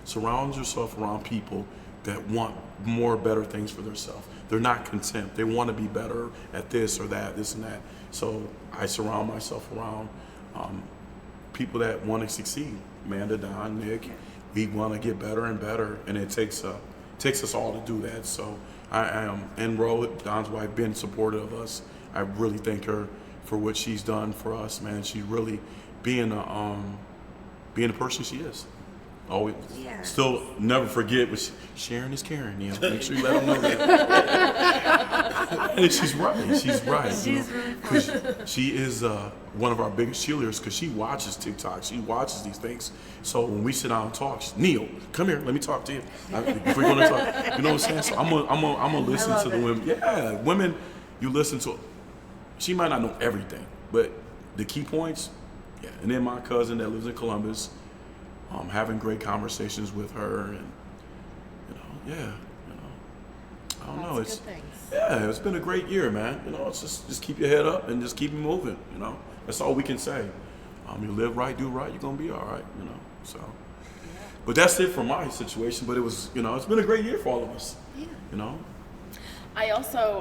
Surround yourself around people that want more better things for themselves. They're not content. They want to be better at this or that, this and that. So I surround myself around people that want to succeed. Amanda, Don, Nick, we want to get better and better, and it takes us all to do that. So I am, and Ro, Don's wife, been supportive of us. I really thank her for what she's done for us, man. She's really being the person she is. Always, still never forget, but sharing is caring. Neal. Make sure you let them know that. And she's right. She's right. She's really fun. She is one of our biggest cheerleaders because she watches TikTok. She watches these things. So when we sit down and talk, Neal, come here. Let me talk to you. If we're gonna talk, you know what I'm saying? So I'm gonna listen to the women. Yeah, women, you listen to. She might not know everything, but the key points. Yeah. And then my cousin that lives in Columbus. Having great conversations with her, and I don't know. It's it's been a great year, man. It's just keep your head up and just keep it moving. That's all we can say. You live right, do right, you're gonna be all right. So. But that's it for my situation. But it was, it's been a great year for all of us. Yeah.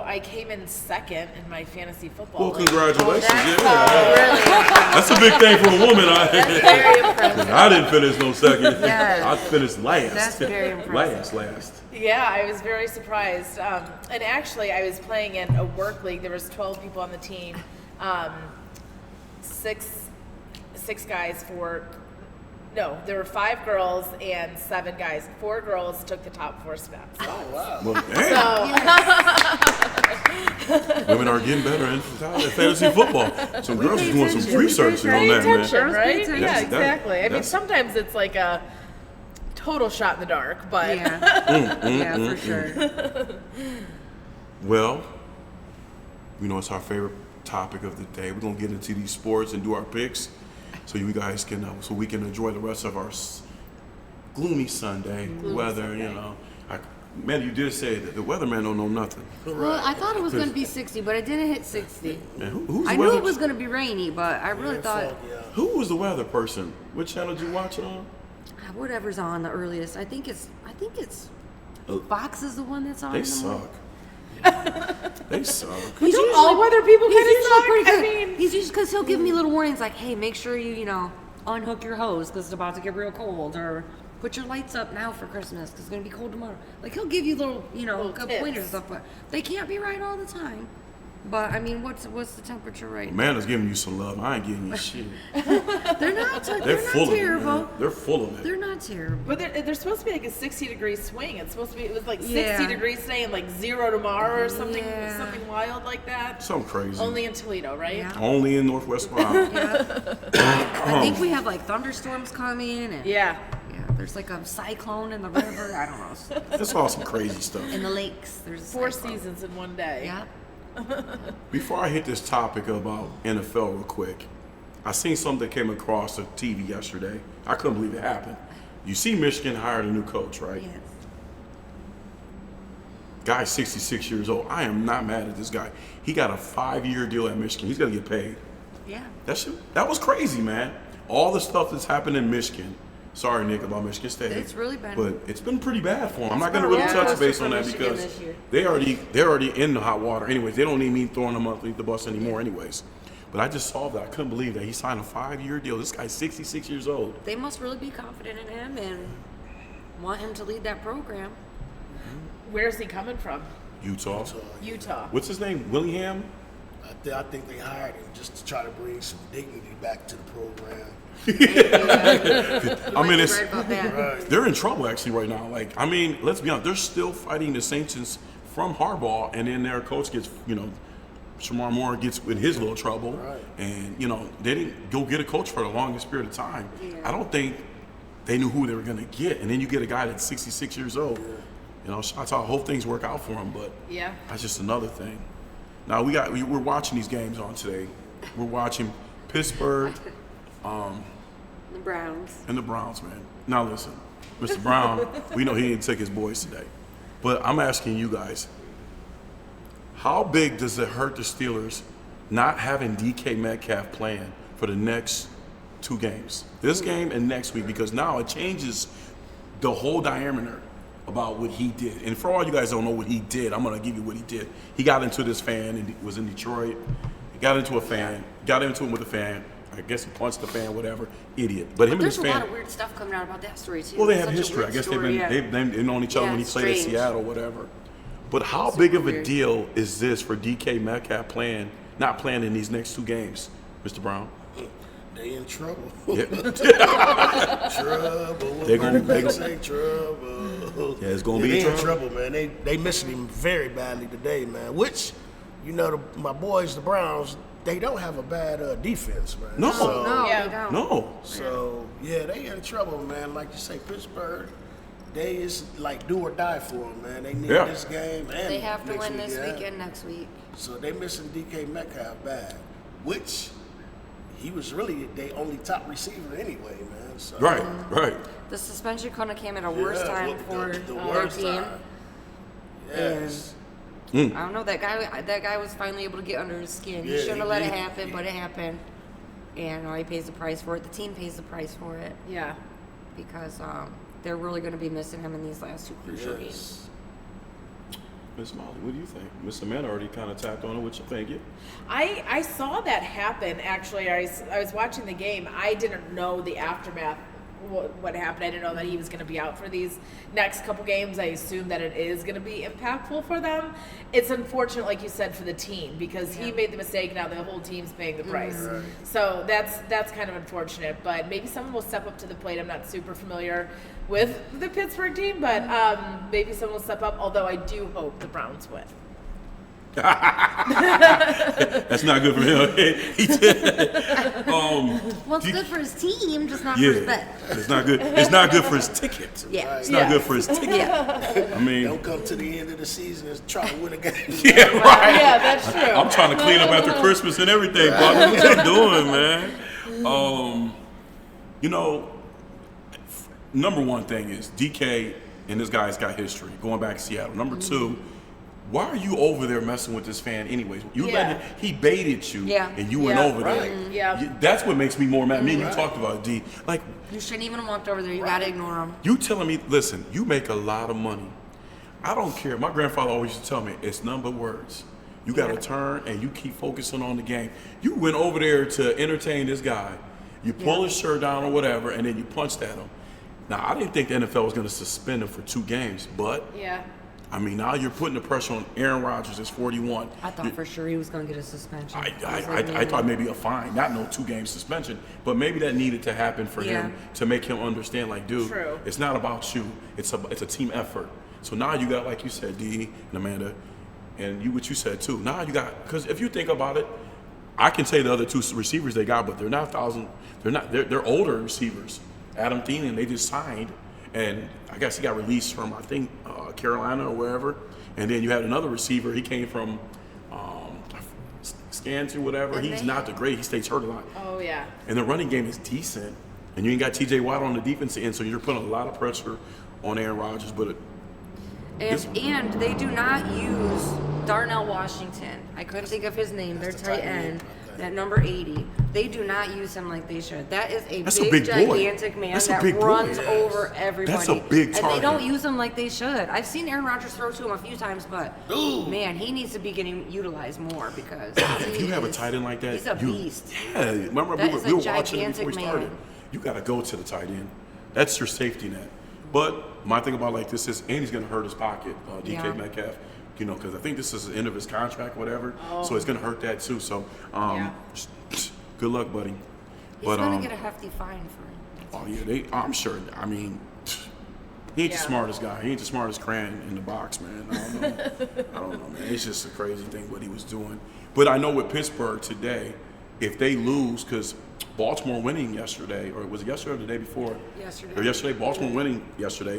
I came in second in my fantasy football. Well, league. congratulations! Really That's a big thing for a woman. very impressive. I didn't finish no second. Yes. I finished last. That's very impressive. Last. Yeah, I was very surprised. And actually, I was playing in a work league. There was 12 people on the team. Six guys for. No, there were 5 girls and 7 guys. 4 girls took the top 4 spots. Oh, wow. Well, damn. Women are getting better in fantasy football. Some girls are doing some research on that, Attention, man. right? attention. Yeah, That's- exactly. I mean, that's- sometimes it's like a total shot in the dark, but Yeah, for sure. Well, it's our favorite topic of the day. We're gonna get into these sports and do our picks, so you guys can, so we can enjoy the rest of our gloomy Sunday weather. Man, you did say that the weatherman don't know nothing. Well, I thought it was going to be 60, but it didn't hit 60. Man, who's the I knew weather? it was going to be rainy, but I really thought Who was the weather person? What channel did you watch it on? whatever's on the earliest. I think Fox is the one that's on. They in the morning. suck. They suck. He's don't usually- all weather people he's kinda usually suck? pretty I good. mean- He's just because he'll give me little warnings like, hey, make sure you unhook your hose because it's about to get real cold, or put your lights up now for Christmas because it's going to be cold tomorrow. Like, he'll give you little good tips. pointers and stuff, but they can't be right all the time. But I mean, what's the temperature right now? Amanda's giving you some love. I ain't giving you shit. They're not. They're They're full not of it, terrible. man. They're full of it. They're not terrible. But there's supposed to be like a 60-degree swing. It's supposed to be, it was like 60 Yeah. degrees today and like 0 tomorrow or something Yeah. something wild like that. Something crazy. Only in Toledo, right? Yeah. Only in Northwest Ohio. I think we have like thunderstorms coming, and Yeah. there's like a cyclone in the river. I don't know. That's all some crazy stuff. In the lakes, there's a 4 cyclone. seasons in one day. Yeah. Before I hit this topic about NFL real quick, I seen something that came across the TV yesterday. I couldn't believe it happened. You see Michigan hired a new coach, right? Yes. Guy's 66 years old. I am not mad at this guy. He got a 5-year deal at Michigan. He's gonna get paid. Yeah. That was crazy, man. All the stuff that's happened in Michigan. Sorry, Nick, about Michigan State. It's really been- But it's been pretty bad for him. I'm not been going to a really roller touch coaster base for on that Michigan because this year. they're already in the hot water. Anyways, they don't need me throwing them underneath the bus anymore. Anyways, but I just saw that. I couldn't believe that he signed a 5-year deal. This guy's 66 years old. They must really be confident in him and want him to lead that program. Where's he coming from? Utah. Utah. What's his name? Willingham. I think they hired him just to try to bring some dignity back to the program. I mean, it's Right about that. they're in trouble actually right now. Like, I mean, let's be honest. They're still fighting the sanctions from Harbaugh, and then their coach gets, Shamar Moore gets in his little trouble, Right. and they didn't go get a coach for the longest period of time. Yeah. I don't think they knew who they were going to get, and then you get a guy that's 66 years old. Shots out. Hope things work out for him, but Yeah. that's just another thing. Now we're watching these games on today. We're watching Pittsburgh The Browns. and the Browns, man. Now listen, Mr. Brown, we know he didn't take his boys today, but I'm asking you guys, how big does it hurt the Steelers not having DK Metcalf playing for the next 2 games, this game and next week, because now it changes the whole diameter about what he did. And for all you guys don't know what he did, I'm gonna give you what he did. He got into this fan and was in Detroit. He got into a fan, got into it with a fan. I guess he punched the fan, whatever. Idiot. But him and his There's a fan. lot of weird stuff coming out about that story too. Well, they It's have such a history. I weird guess story, they've known each other Yeah, when he it's played in strange. Seattle, whatever. But how Super big of a weird. deal is this for DK Metcalf not playing in these next 2 games, Mr. Brown? They in trouble. Yeah. Trouble. They gonna- say trouble. Yeah, it's gonna be They in trouble. trouble, man. They missing him very badly today, man. Which, my boys, the Browns, they don't have a bad defense, man. No. So, No, Yeah. they don't. No. So yeah, they in trouble, man. Like you say, Pittsburgh, they is like do or die for them, man. They need Yeah. this game and They have to next win week, this yeah. weekend, next week. So they missing DK Metcalf bad, which he was really their only top receiver anyway, man. So, Right. The suspension couldn't have came at a Yeah, worse time well, for the their worst team. time. Yes. I don't know. That guy was finally able to get under his skin. He Yeah, shouldn't he have let it did. happen, but it happened. And he pays the price for it. The team pays the price for it Yeah. because they're really going to be missing him in these last 2 crucial games. Yes. Miss Molly, what do you think? Miss Amanda already kind of tapped on it. What you think? Yeah. I saw that happen, actually. I was watching the game. I didn't know the aftermath, what happened. I didn't know that he was going to be out for these next couple games. I assume that it is going to be impactful for them. It's unfortunate, like you said, for the team because he made the mistake. Now the whole team's paying the price. Right. So that's kind of unfortunate. But maybe someone will step up to the plate. I'm not super familiar with the Pittsburgh team, but maybe someone will step up. Although I do hope the Browns win. That's not good for him. He did. Well, it's do you- good for his team, just not for his Yeah. bet. It's not good. It's not good for his ticket. Yeah. It's not good for his ticket. Yeah. I mean, Don't come to the end of the season and try to win a game. yeah, right. Yeah, that's true. I'm trying to clean up after Christmas and everything, Buck. What you doing, man? Number one thing is DK and this guy's got history going back to Seattle. Number 2, why are you over there messing with this fan anyways? He baited you, Yeah. and you went Yeah, over there. right. Yeah. That's what makes me more mad. Me and you Right. talked about it, D. Like, You shouldn't even have walked over there. You got to ignore him. you telling me, listen, you make a lot of money. I don't care. My grandfather always used to tell me, it's none but words. You got to turn and you keep focusing on the game. You went over there to entertain this guy. You pull his shirt down or whatever, and then you punched at him. Now, I didn't think the NFL was going to suspend him for 2 games, but, Yeah. I mean, now you're putting the pressure on Aaron Rodgers. It's 41. I thought for sure he was going to get a suspension. I thought maybe a fine, not no 2-game suspension, but maybe that needed to happen for him to make him understand, like, dude, True. it's not about you. It's a team effort. So now you got, like you said, D and Amanda, and what you said too. Now you got, because if you think about it, I can say the other 2 receivers they got, but they're not they're older receivers. Adam Thielen, they just signed, and I guess he got released from, I think, Carolina or wherever. And then you had another receiver. He came from Wisconsin, whatever. And He's they- not the great. He stays hurt a lot. Oh, yeah. And the running game is decent. And you ain't got T.J. Watt on the defensive end, so you're putting a lot of pressure on Aaron Rodgers. But And they do not use Darnell Washington. I couldn't think of his name. Their tight end, that number 80. They do not use him like they should. That is That's a big, big boy. gigantic man That's a that big boy. runs Yes. over everybody. That's a big And they target. don't use him like they should. I've seen Aaron Rodgers throw to him a few times, but Ooh. man, he needs to be getting utilized more because if you have a tight end like that, he's a you, beast. Yeah, remember That we is were a watching it before we gigantic started. man. You got to go to the tight end. That's your safety net. But my thing about like this is, and he's going to hurt his pocket, DK Yeah. Metcalf. Because I think this is the end of his contract, whatever. So it's going to hurt that too. So good luck, buddy. He's going to get a hefty fine for it. Oh yeah, I'm sure. I mean, he ain't the Yeah. smartest guy. He ain't the smartest crayon in the box, man. I don't know, man. It's just a crazy thing what he was doing. But I know with Pittsburgh today, if they lose, because Baltimore winning yesterday, or was it yesterday or the day before? Yesterday. Or yesterday, Baltimore winning yesterday.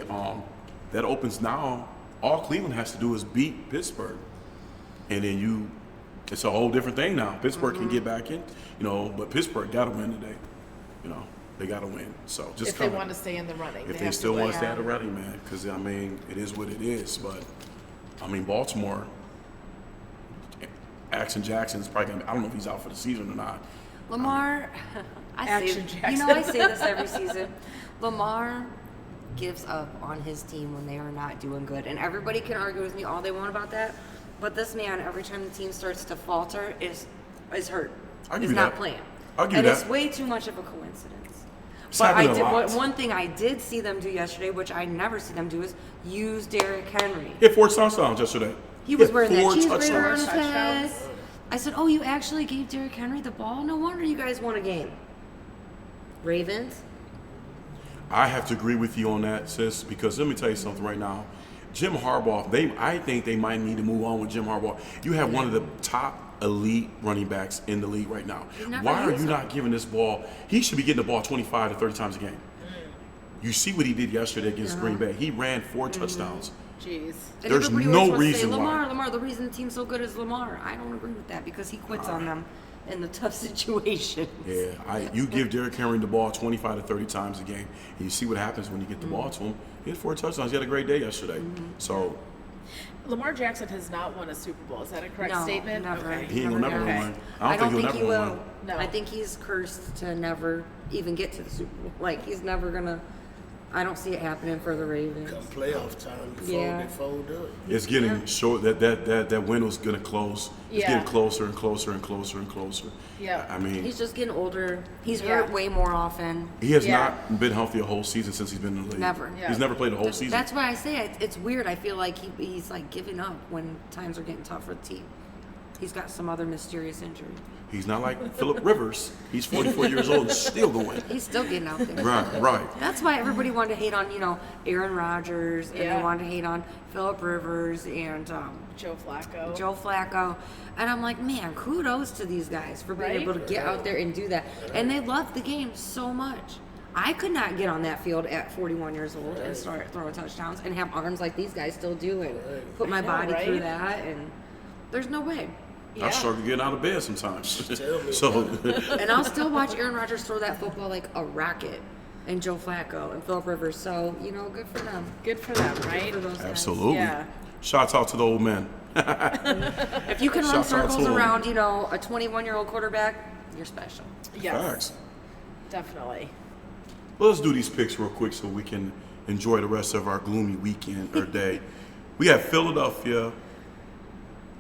That opens now. All Cleveland has to do is beat Pittsburgh, and then it's a whole different thing now. Pittsburgh can get back in, but Pittsburgh got to win today. They got to win. So just If they want to stay in the running. if they they have still to want to win. stay at the running, man, because I mean it is what it is. But I mean Baltimore, Action Jackson is probably going to be, I don't know if he's out for the season or not. Lamar, Action you know, I say this every season. Lamar gives up on his team when they are not doing good, and everybody can argue with me all they want about that. But this man, every time the team starts to falter, is hurt. I'll give Is you not that. playing. I'll give you and that. it's way too much of a coincidence. It's But happening a lot. one thing I did see them do yesterday, which I never see them do, is use Derrick Henry. He had 4 touchdowns yesterday. He was had wearing that 4 cheeseburger on touchdowns. his Touchdowns. head. I said, "Oh, you actually gave Derrick Henry the ball? No wonder you guys won a game." Ravens. I have to agree with you on that, sis, because let me tell you something right now. Jim Harbaugh, I think they might need to move on with Jim Harbaugh. You have one of the top elite running backs in the league right now. never Why are used you him. not giving this ball? He should be getting the ball 25 to 30 times a game. You see what he did yesterday against Green Bay. He ran 4 touchdowns. Jeez. And There's everybody no always wants to reason say, why. Lamar, the reason the team's so good is Lamar. I don't agree with that because he quits on them in the tough situations. Yeah, you give Derrick Henry the ball 25 to 30 times a game, and you see what happens when you get the ball to him. He had 4 touchdowns. He had a great day yesterday. So Lamar Jackson has not won a Super Bowl. Is that a correct No, statement? never. Okay. he ain't gonna never Okay. win. I don't he'll think he never will. win. No. I think he's cursed to never even get to the Super Bowl. Like he's never gonna. I don't see it happening for the Ravens. Come playoff time before Yeah. they fold up. It's getting short. That window's gonna close. It's Yeah. getting closer and closer and closer and closer. Yeah. I mean, He's just getting older. He's Yeah. hurt way more often. he has Yeah. not been healthy a whole season since he's been in the league. Never. Yeah. He's never played a whole season. That's why I say it's weird. I feel like he's like giving up when times are getting tough for the team. He's got some other mysterious injury. He's not like Phillip Rivers. He's 44 years old and still going. He's still getting out there. Right. That's why everybody wanted to hate on, Aaron Rodgers, and Yeah. they wanted to hate on Phillip Rivers and Joe Flacco. Joe Flacco. And I'm like, man, kudos to these guys for being Right? able to get out there and do that. And they love the game so much. I could not get on that field at 41 years old and start throwing touchdowns and have arms like these guys still do and put my I know, body through right? that. And there's no way. I Yeah. struggle getting out of bed sometimes. Tell me So And I'll still watch Aaron Rodgers throw that football like a rocket, and Joe Flacco and Phillip Rivers. So, good for them. Good for them, right? For those guys. absolutely. Yeah. Shouts out to the old men. If you can run Shouts out to circles them. around, a 21-year-old quarterback, you're special. Yes. Facts. Definitely. Well, let's do these picks real quick so we can enjoy the rest of our gloomy weekend or day. We have Philadelphia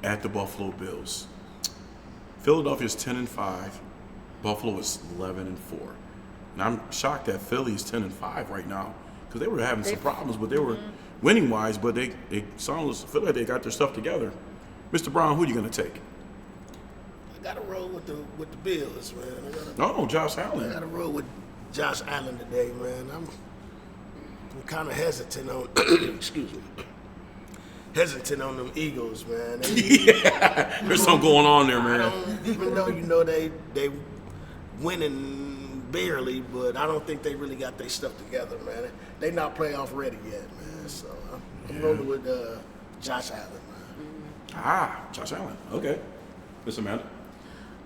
at the Buffalo Bills. Philadelphia's 10-5. Buffalo is 11-4. And I'm shocked that Philly's 10-5 right now because they were having some problems, but they were winning wise. But they feel like they got their stuff together. Mr. Brown, who are you going to take? I got to roll with the Bills, man. Oh, Josh I Allen. got to roll with Josh Allen today, man. I'm kind of hesitant on. Excuse me. Hesitant on them Eagles, man. Yeah, there's something going on there, I man. don't, even though they winning barely, but I don't think they really got their stuff together, man. They not playoff ready yet, man. So I'm rolling with Josh Allen, man. Josh Allen. Okay. Miss Amanda.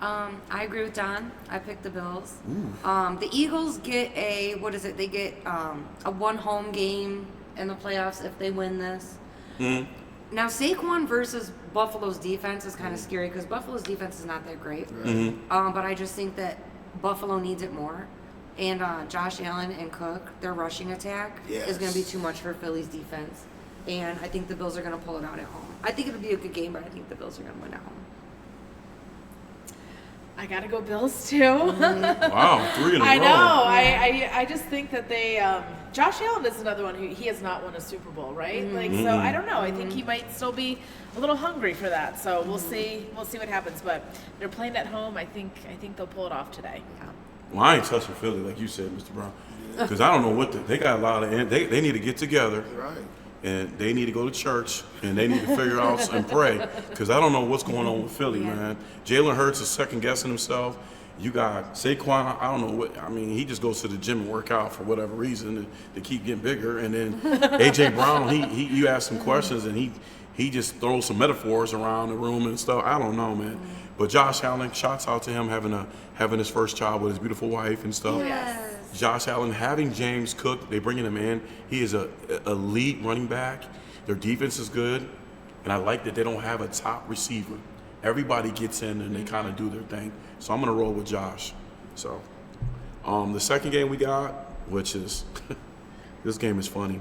I agree with Don. I picked the Bills. The Eagles get they get a one home game in the playoffs if they win this. Now Saquon versus Buffalo's defense is kind of scary because Buffalo's defense is not that great. But I just think that Buffalo needs it more. And Josh Allen and Cook, their rushing attack is going to be too much for Philly's defense. And I think the Bills are going to pull it out at home. I think it'll be a good game, but I think the Bills are going to win at home. I gotta go Bills too. Wow, 3 in a row. I know. I just think that they. Josh Allen is another one who he has not won a Super Bowl, right? So I don't know. I think he might still be a little hungry for that. So we'll see. We'll see what happens. But they're playing at home. I think they'll pull it off today. Well, I ain't touching Philly like you said, Mr. Brown, because I don't know what they got a lot of. They need to get together. Right. And they need to go to church, and they need to figure out and pray, because I don't know what's going on with Philly, man. Jalen Hurts is second guessing himself. You got Saquon. I don't know what. I mean, he just goes to the gym and work out for whatever reason to keep getting bigger. And then AJ Brown, you ask some questions, and he just throws some metaphors around the room and stuff. I don't know, man. But Josh Allen, shouts out to him having his first child with his beautiful wife and stuff. Yes. Josh Allen, having James Cook, they bringing him in. He is a elite running back. Their defense is good, and I like that they don't have a top receiver everybody gets in and they kind of do their thing. So I'm gonna roll with Josh. So the second game we got, which is this game is funny.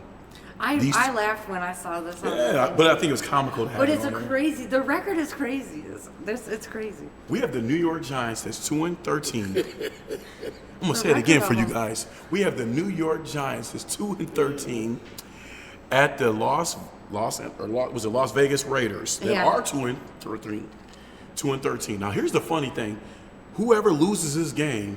I laughed when I saw this. Yeah, but I think it was comical to have But it it's on there. crazy. The record is crazy. It's crazy. We have the New York Giants that's 2-13. I'm gonna say it again for you guys. We have the New York Giants that's 2-13 at the Las Vegas Raiders that Yeah. are 2-13. Now here's the funny thing: whoever loses this game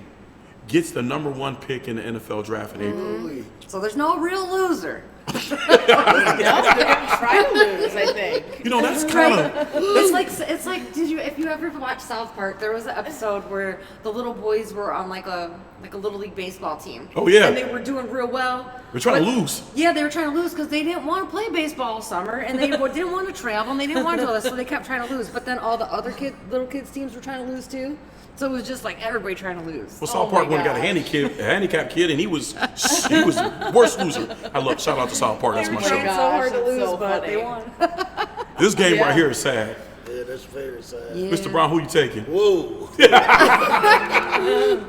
gets the number 1 pick in the NFL draft in April. So there's no real loser. No, they're gonna try to lose, I think. You know, that's kind of It's like if you ever watch South Park, there was an episode where the little boys were on like a little league baseball team. Oh, yeah. And they were doing real well. we're trying to but- lose. Yeah, they were trying to lose because they didn't want to play baseball all summer, and they didn't want to travel, and they didn't want to do all this, so they kept trying to lose. But then all the other little kids teams were trying to lose too. So it was just like everybody trying to lose. Well, South Oh Park my one got a handicapped kid, and he was the worst loser. Shout out to South Park. That's my They were show. trying so hard to That's lose, so but funny. they won. This game Yeah. right here is sad. Yeah, that's very sad. Yeah. Mr. Brown, who you taking? Whoa.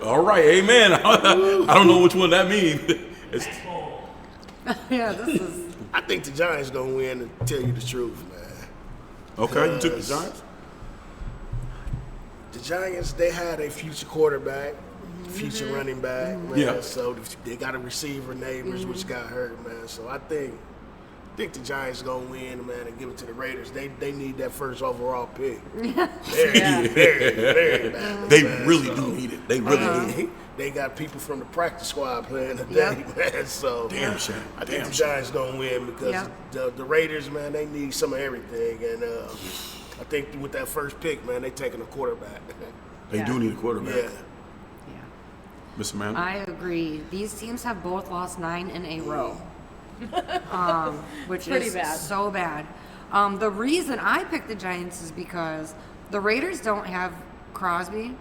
All right, amen. I don't know which one that means. It's, Yeah, this is. I think the Giants gonna win, to tell you the truth, man. okay, you took the Giants? The Giants, they had a future quarterback, future running back, man. Yeah. So they got a receiver, Neighbors, which got hurt, man. So I think the Giants gonna win, man, and give it to the Raiders. They need that first overall pick. Very bad. They man. really So, do need it. They really do. They got people from the practice squad playing today, man. So Damn shame. I think Damn the shame. Giants gonna win because Yeah. the Raiders, man, they need some of everything, and I think with that first pick, man, they taking a quarterback. They do need a quarterback. Yeah. Yeah. Mr. Man. I agree. These teams have both lost 9 in a row, which Pretty is bad. so bad. The reason I picked the Giants is because the Raiders don't have Crosby,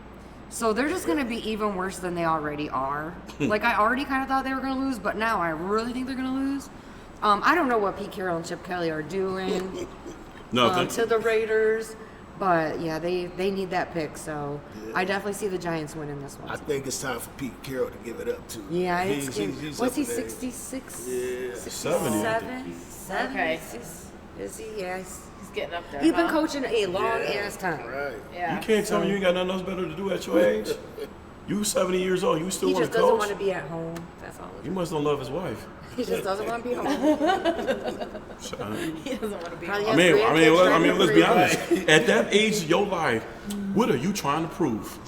so they're just going to be even worse than they already are. Like, I already kind of thought they were going to lose, but now I really think they're going to lose. I don't know what Pete Carroll and Chip Kelly are doing Nothing. to the Raiders, but yeah, they need that pick, so I definitely see the Giants winning this one. I think it's time for Pete Carroll to give it up too. Yeah, he's what's up he, in age. 66? Yeah. 70. 7? Okay. Is he? Yes. He's getting up there. He's been huh? coaching a long ass time. Right. Yeah. You can't tell me you ain't got nothing else better to do at your age. You 70 years old. You still He want just to doesn't coach? want to be at home. That's all. You must don't love his wife. He just doesn't want to be home. He doesn't want to be. Probably alone. I mean, let's be honest. Right. At that age of your life, what are you trying to prove?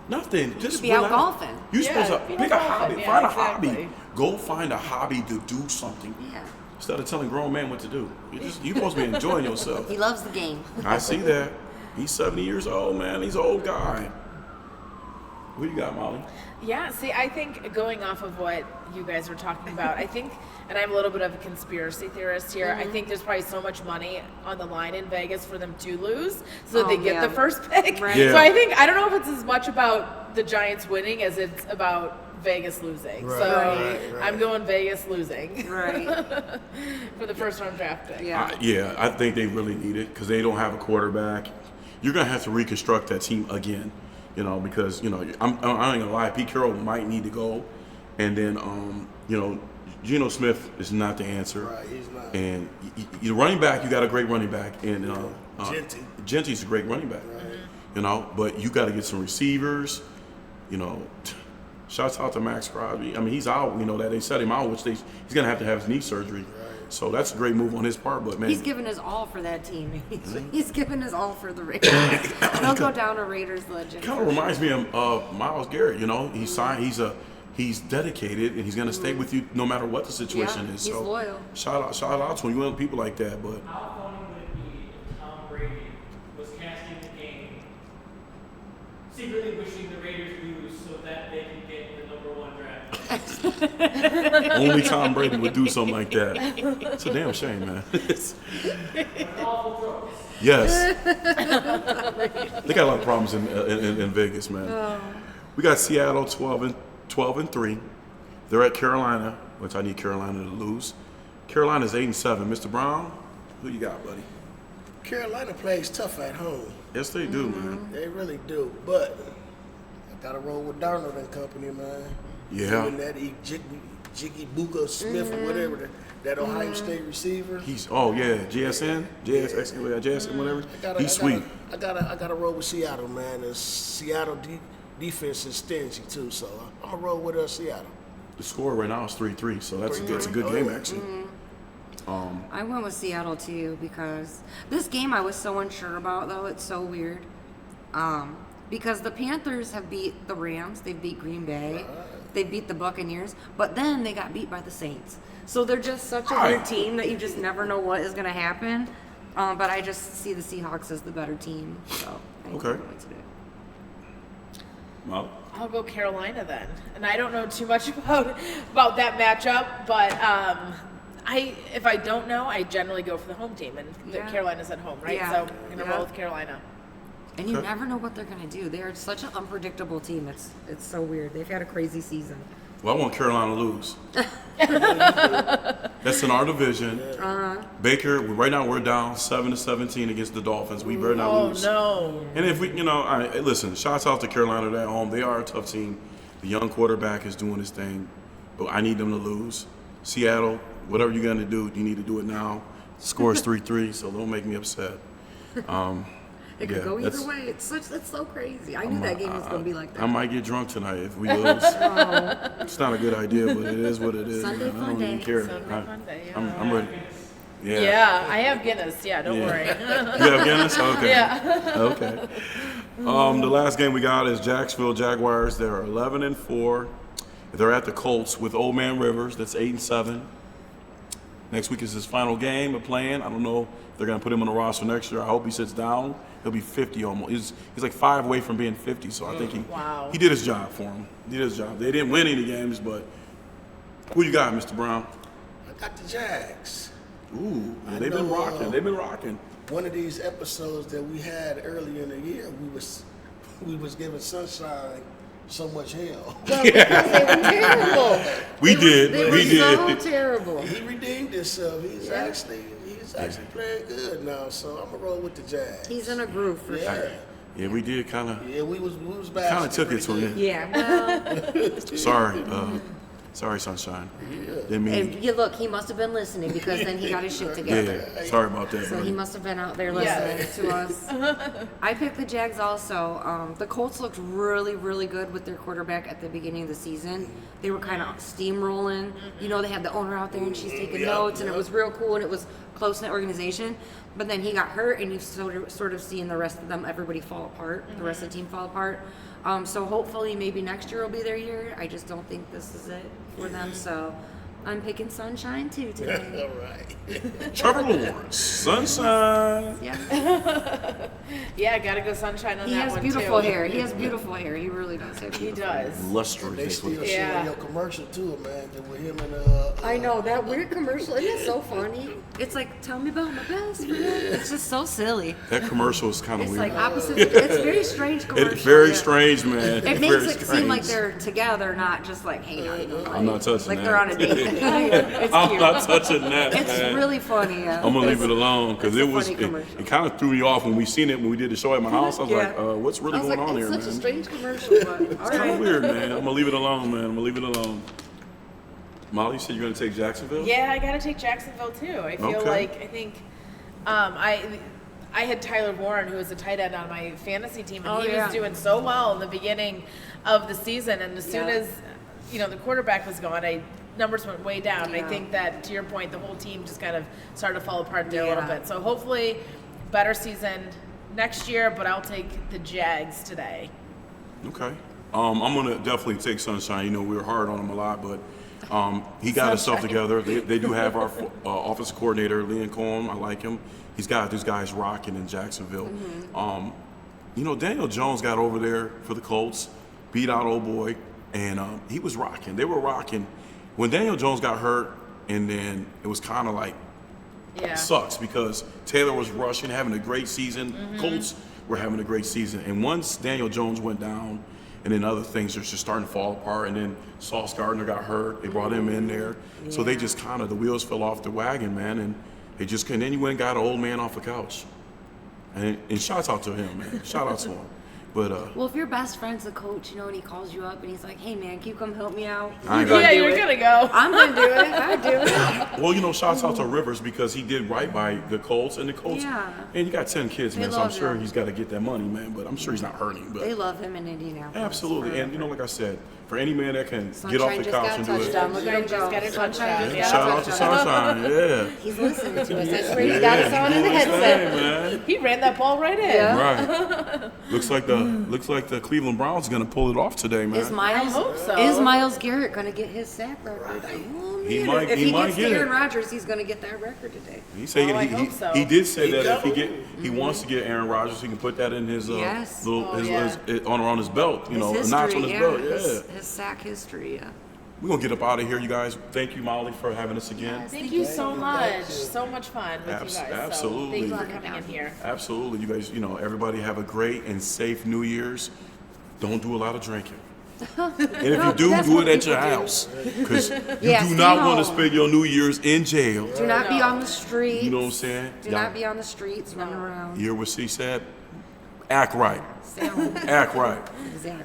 Nothing. Just be out relax. golfing. You're Yeah, supposed to be pick out a golfing. hobby. Yeah, Find a exactly. hobby. Go find a hobby to do something. Yeah. Instead of telling grown men what to do. You're supposed to be enjoying yourself. He loves the game. I see that. He's 70 years old, man. He's an old guy. What you got, Molly? Yeah, see, I think going off of what you guys were talking about, I think, and I'm a little bit of a conspiracy theorist here, I think there's probably so much money on the line in Vegas for them to lose so that they get yeah. the first pick. Right. Yeah. So I don't know if it's as much about the Giants winning as it's about Vegas losing. Right, So right. I'm going Vegas losing Right. for the first round draft pick. Yeah. I think they really need it because they don't have a quarterback. You're going to have to reconstruct that team again, because, I ain't going to lie, Pete Carroll might need to go. And then, Geno Smith is not the answer. Right, he's not. And the running back, you got a great running back. And Genty's a great running back. But you got to get some receivers, Shouts out to Max Crosby. I mean, he's out. That they set him out, which he's going to have his knee surgery. Right. So that's a great move on his part. But man, He's given his all for that team. He's given his all for the Raiders. They'll go down a Raiders legend. kind of reminds me of Myles Garrett. He's signed. He's dedicated, and he's going to stay with you no matter what the situation Yeah, is. he's So loyal. Shout out to him. You want people like that, but How funny would it be if Tom Brady was casting the game, secretly wishing the Raiders lose so that they can get the #1 draft? only Tom Brady would do something like that. It's a damn shame, man. An awful throw. Yes. They got a lot of problems in Vegas, man. We got Seattle 12-3. They're at Carolina, which I need Carolina to lose. Carolina's 8-7. Mr. Brown, who you got, buddy? Carolina plays tough at home. Yes, they do, man. They really do. But I got to roll with Darnold and company, man. Yeah. And that Jiggy Buka Smith or whatever, that Ohio State receiver. He's JSN, whatever. He's sweet. I gotta roll with Seattle, man. And Seattle defense is stingy too, so I'm gonna roll with Seattle. The score right now is 3-3, so that's a good game actually. I went with Seattle too because this game I was so unsure about though. It's so weird. Because the Panthers have beat the Rams, they beat Green Bay, they beat the Buccaneers, but then they got beat by the Saints. So they're just such a good team that you just never know what is going to happen. But I just see the Seahawks as the better team. So I think Okay. that's what to do. Well, I'll go Carolina then. And I don't know too much about that matchup, but if I don't know, I generally go for the home team, and Yeah. Carolina's at home, right? Yeah. So I'm gonna Yeah. roll with Carolina. And you Okay. never know what they're going to do. They are such an unpredictable team. It's so weird. They've had a crazy season. I want Carolina to lose. That's in our division. Baker, right now we're down 7-17 against the Dolphins. We better not lose. No. And if we, listen, shouts out to Carolina at home. They are a tough team. The young quarterback is doing his thing, but I need them to lose. Seattle, whatever you're going to do, you need to do it now. The score is 3-3, so don't make me upset. It could go either way. It's so crazy. I knew that game was going to be like that. I might get drunk tonight if we lose. It's not a good idea, but it is what it is. Sunday man. I don't fun even day. care. Sunday fun day, yeah. I'm ready. Yeah. Yeah, I have Guinness. Yeah, don't worry. You have Guinness? Okay. Yeah. Okay. The last game we got is Jacksonville Jaguars. They're 11-4. They're at the Colts with Old Man Rivers. That's 8-7. Next week is his final game of playing. I don't know if they're going to put him on the roster next year. I hope he sits down. He'll be 50 almost. He's like 5 away from being 50, so I think he did his job for him. He did his job. They didn't win any games, but who you got, Mr. Brown? I got the Jags. Ooh, yeah, they've been rocking. They've been rocking. One of these episodes that we had earlier in the year, we was giving Sunshine so much hell. Well, because they were terrible. We did. They We were did. so terrible. He redeemed himself. He's actually playing good now. So I'm gonna roll with the Jags. He's in a groove for Yeah. sure. Yeah, we did kind of. Yeah, we was bad. Kind of took it to him. Yeah, well, Sorry, Sunshine. Didn't mean. and you look, he must have been listening because then he got his shit together. Yeah, sorry about that. So he buddy. must have been out there listening to us. I picked the Jags also. The Colts looked really, really good with their quarterback at the beginning of the season. They were kind of steamrolling. You know, they had the owner out there and she's taking notes, and it was real cool, and it was close-knit organization. But then he got hurt, and you've sort of seen the rest of them, everybody fall apart, the rest of the team fall apart. So hopefully maybe next year will be their year. I just don't think this is it for them. So I'm picking Sunshine too today. All right. Trevor Lawrence, Sunshine. Yeah. Yeah, gotta go Sunshine on He that has one beautiful too. hair. He has beautiful hair. He really does have He beautiful hair. does. Lustrous. They still Yeah. showing your commercial too, man. With him and I know, that weird commercial. Isn't it so funny? It's like, tell me about my best friend. It's just so silly. That commercial is kind of It's weird. like opposite. It's very strange commercial. It's very yeah. strange, man. It Very makes it strange. seem like they're together, not just like hanging out. You know, I'm not touching like that. they're on a date. It's I'm cute. not touching that, It's man. really funny. Yeah. I'm gonna leave It's- it alone because it's it a was. funny commercial. It kind of threw me off when we seen it when we did the show at my house. I was like, Yeah. what's really I was going like, on it's here, such man? a strange commercial, but all It's kind of right. weird, man. I'm gonna leave it alone, man. I'm gonna leave it alone. Molly, you said you're gonna take Jacksonville? Yeah, I gotta take Jacksonville too. I feel Okay. like I think I had Tyler Warren, who was a tight end on my fantasy team, and Oh, he yeah. was doing so well in the beginning of the season. And as soon Yeah. as the quarterback was gone, numbers went way down. And I Yeah. think that, to your point, the whole team just kind of started to fall apart there a little Yeah. bit. So hopefully, better season next year. But I'll take the Jags today. Okay. I'm gonna definitely take Sunshine. You know, we were hard on him a lot, but he got himself together. They do have our offensive coordinator, Leon Cohen. I like him. He's got these guys rocking in Jacksonville. Daniel Jones got over there for the Colts, beat out old boy, and he was rocking. They were rocking. When Daniel Jones got hurt, and then it was kind of like, Yeah. sucks because Taylor was rushing, having a great season. Colts were having a great season. And once Daniel Jones went down, and then other things are just starting to fall apart, and then Sauce Gardner got hurt. They brought him in there. So they just kind of, the wheels fell off the wagon, man. And they just couldn't. Then you went and got an old man off the couch. And shout out to him, man. Shout out to him. But Well, if your best friend's a coach, you know, and he calls you up and he's like, "Hey, man, can you come help me out?" I ain't Yeah, gonna you're gonna go. I'm gonna do it. I do it. Well, you know, shouts out to Rivers because he did right by the Colts, and the Colts. Yeah. And you got 10 kids, They man. So I'm love sure him. he's got to get that money, man. But I'm sure he's not hurting. But They love him in Indianapolis. absolutely, and you know, like I said, for any man that can Sunshine get off the just couch got and do it. touchdown. Look at him Just go. got a Sunshine touchdown. just Yeah. got Shout a out to touchdown. Sunshine, yeah. He's listening to us. That's Where great. you got us on in the Doing his headset. thing, man. He ran that ball right in. Yeah. Right. Looks like the Cleveland Browns gonna pull it off today, man. Is Miles? hope so. Is Miles Garrett gonna get his sack record? Oh, man. He might- If he he might gets get Aaron it. Rodgers, he's gonna get that record today. He said I hope so. he did say that if he wants to get Aaron Rodgers, he can put that in his Yes. his on his belt, you know, a His notch on history, his belt. Yeah. His sack history. Yeah. We're gonna get up out of here, you guys. Thank you, Molly, for having us again. Thank you so much. So much fun with you guys. Absolutely. So thank you for coming in here. Absolutely, you guys. You know, everybody have a great and safe New Year's. Don't do a lot of drinking. And if you do, That's do what it at your people do. house, because you Yeah, do stay not want to home. spend your New Year's in jail. Do not be on the streets. You know what I'm saying? Do not be on the streets running around. You hear what she said? Act right. Stay home. Act right. Exactly.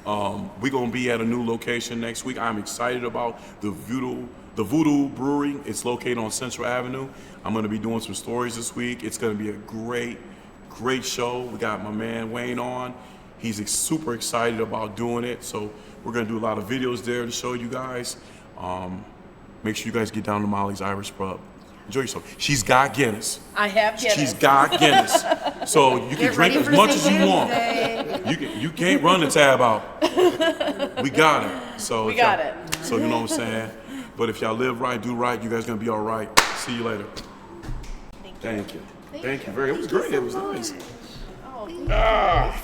We're gonna be at a new location next week. I'm excited about the Voodoo Brewery. It's located on Central Avenue. I'm gonna be doing some stories this week. It's gonna be a great show. We got my man Wayne on. He's super excited about doing it. So we're gonna do a lot of videos there to show you guys. Make sure you guys get down to Molly's Irish Pub. Enjoy yourself. She's got Guinness. I have Guinness. She's got Guinness. So you can Get drink ready as for much St. as you want. Patty's Day. You can't run the tab out. We got it. So We if y'all- got it. So you know what I'm saying? But if y'all live right, do right, you guys gonna be all right. See you later. Thank you. Thank you very much. It was great. It was nice. Oh, Ah.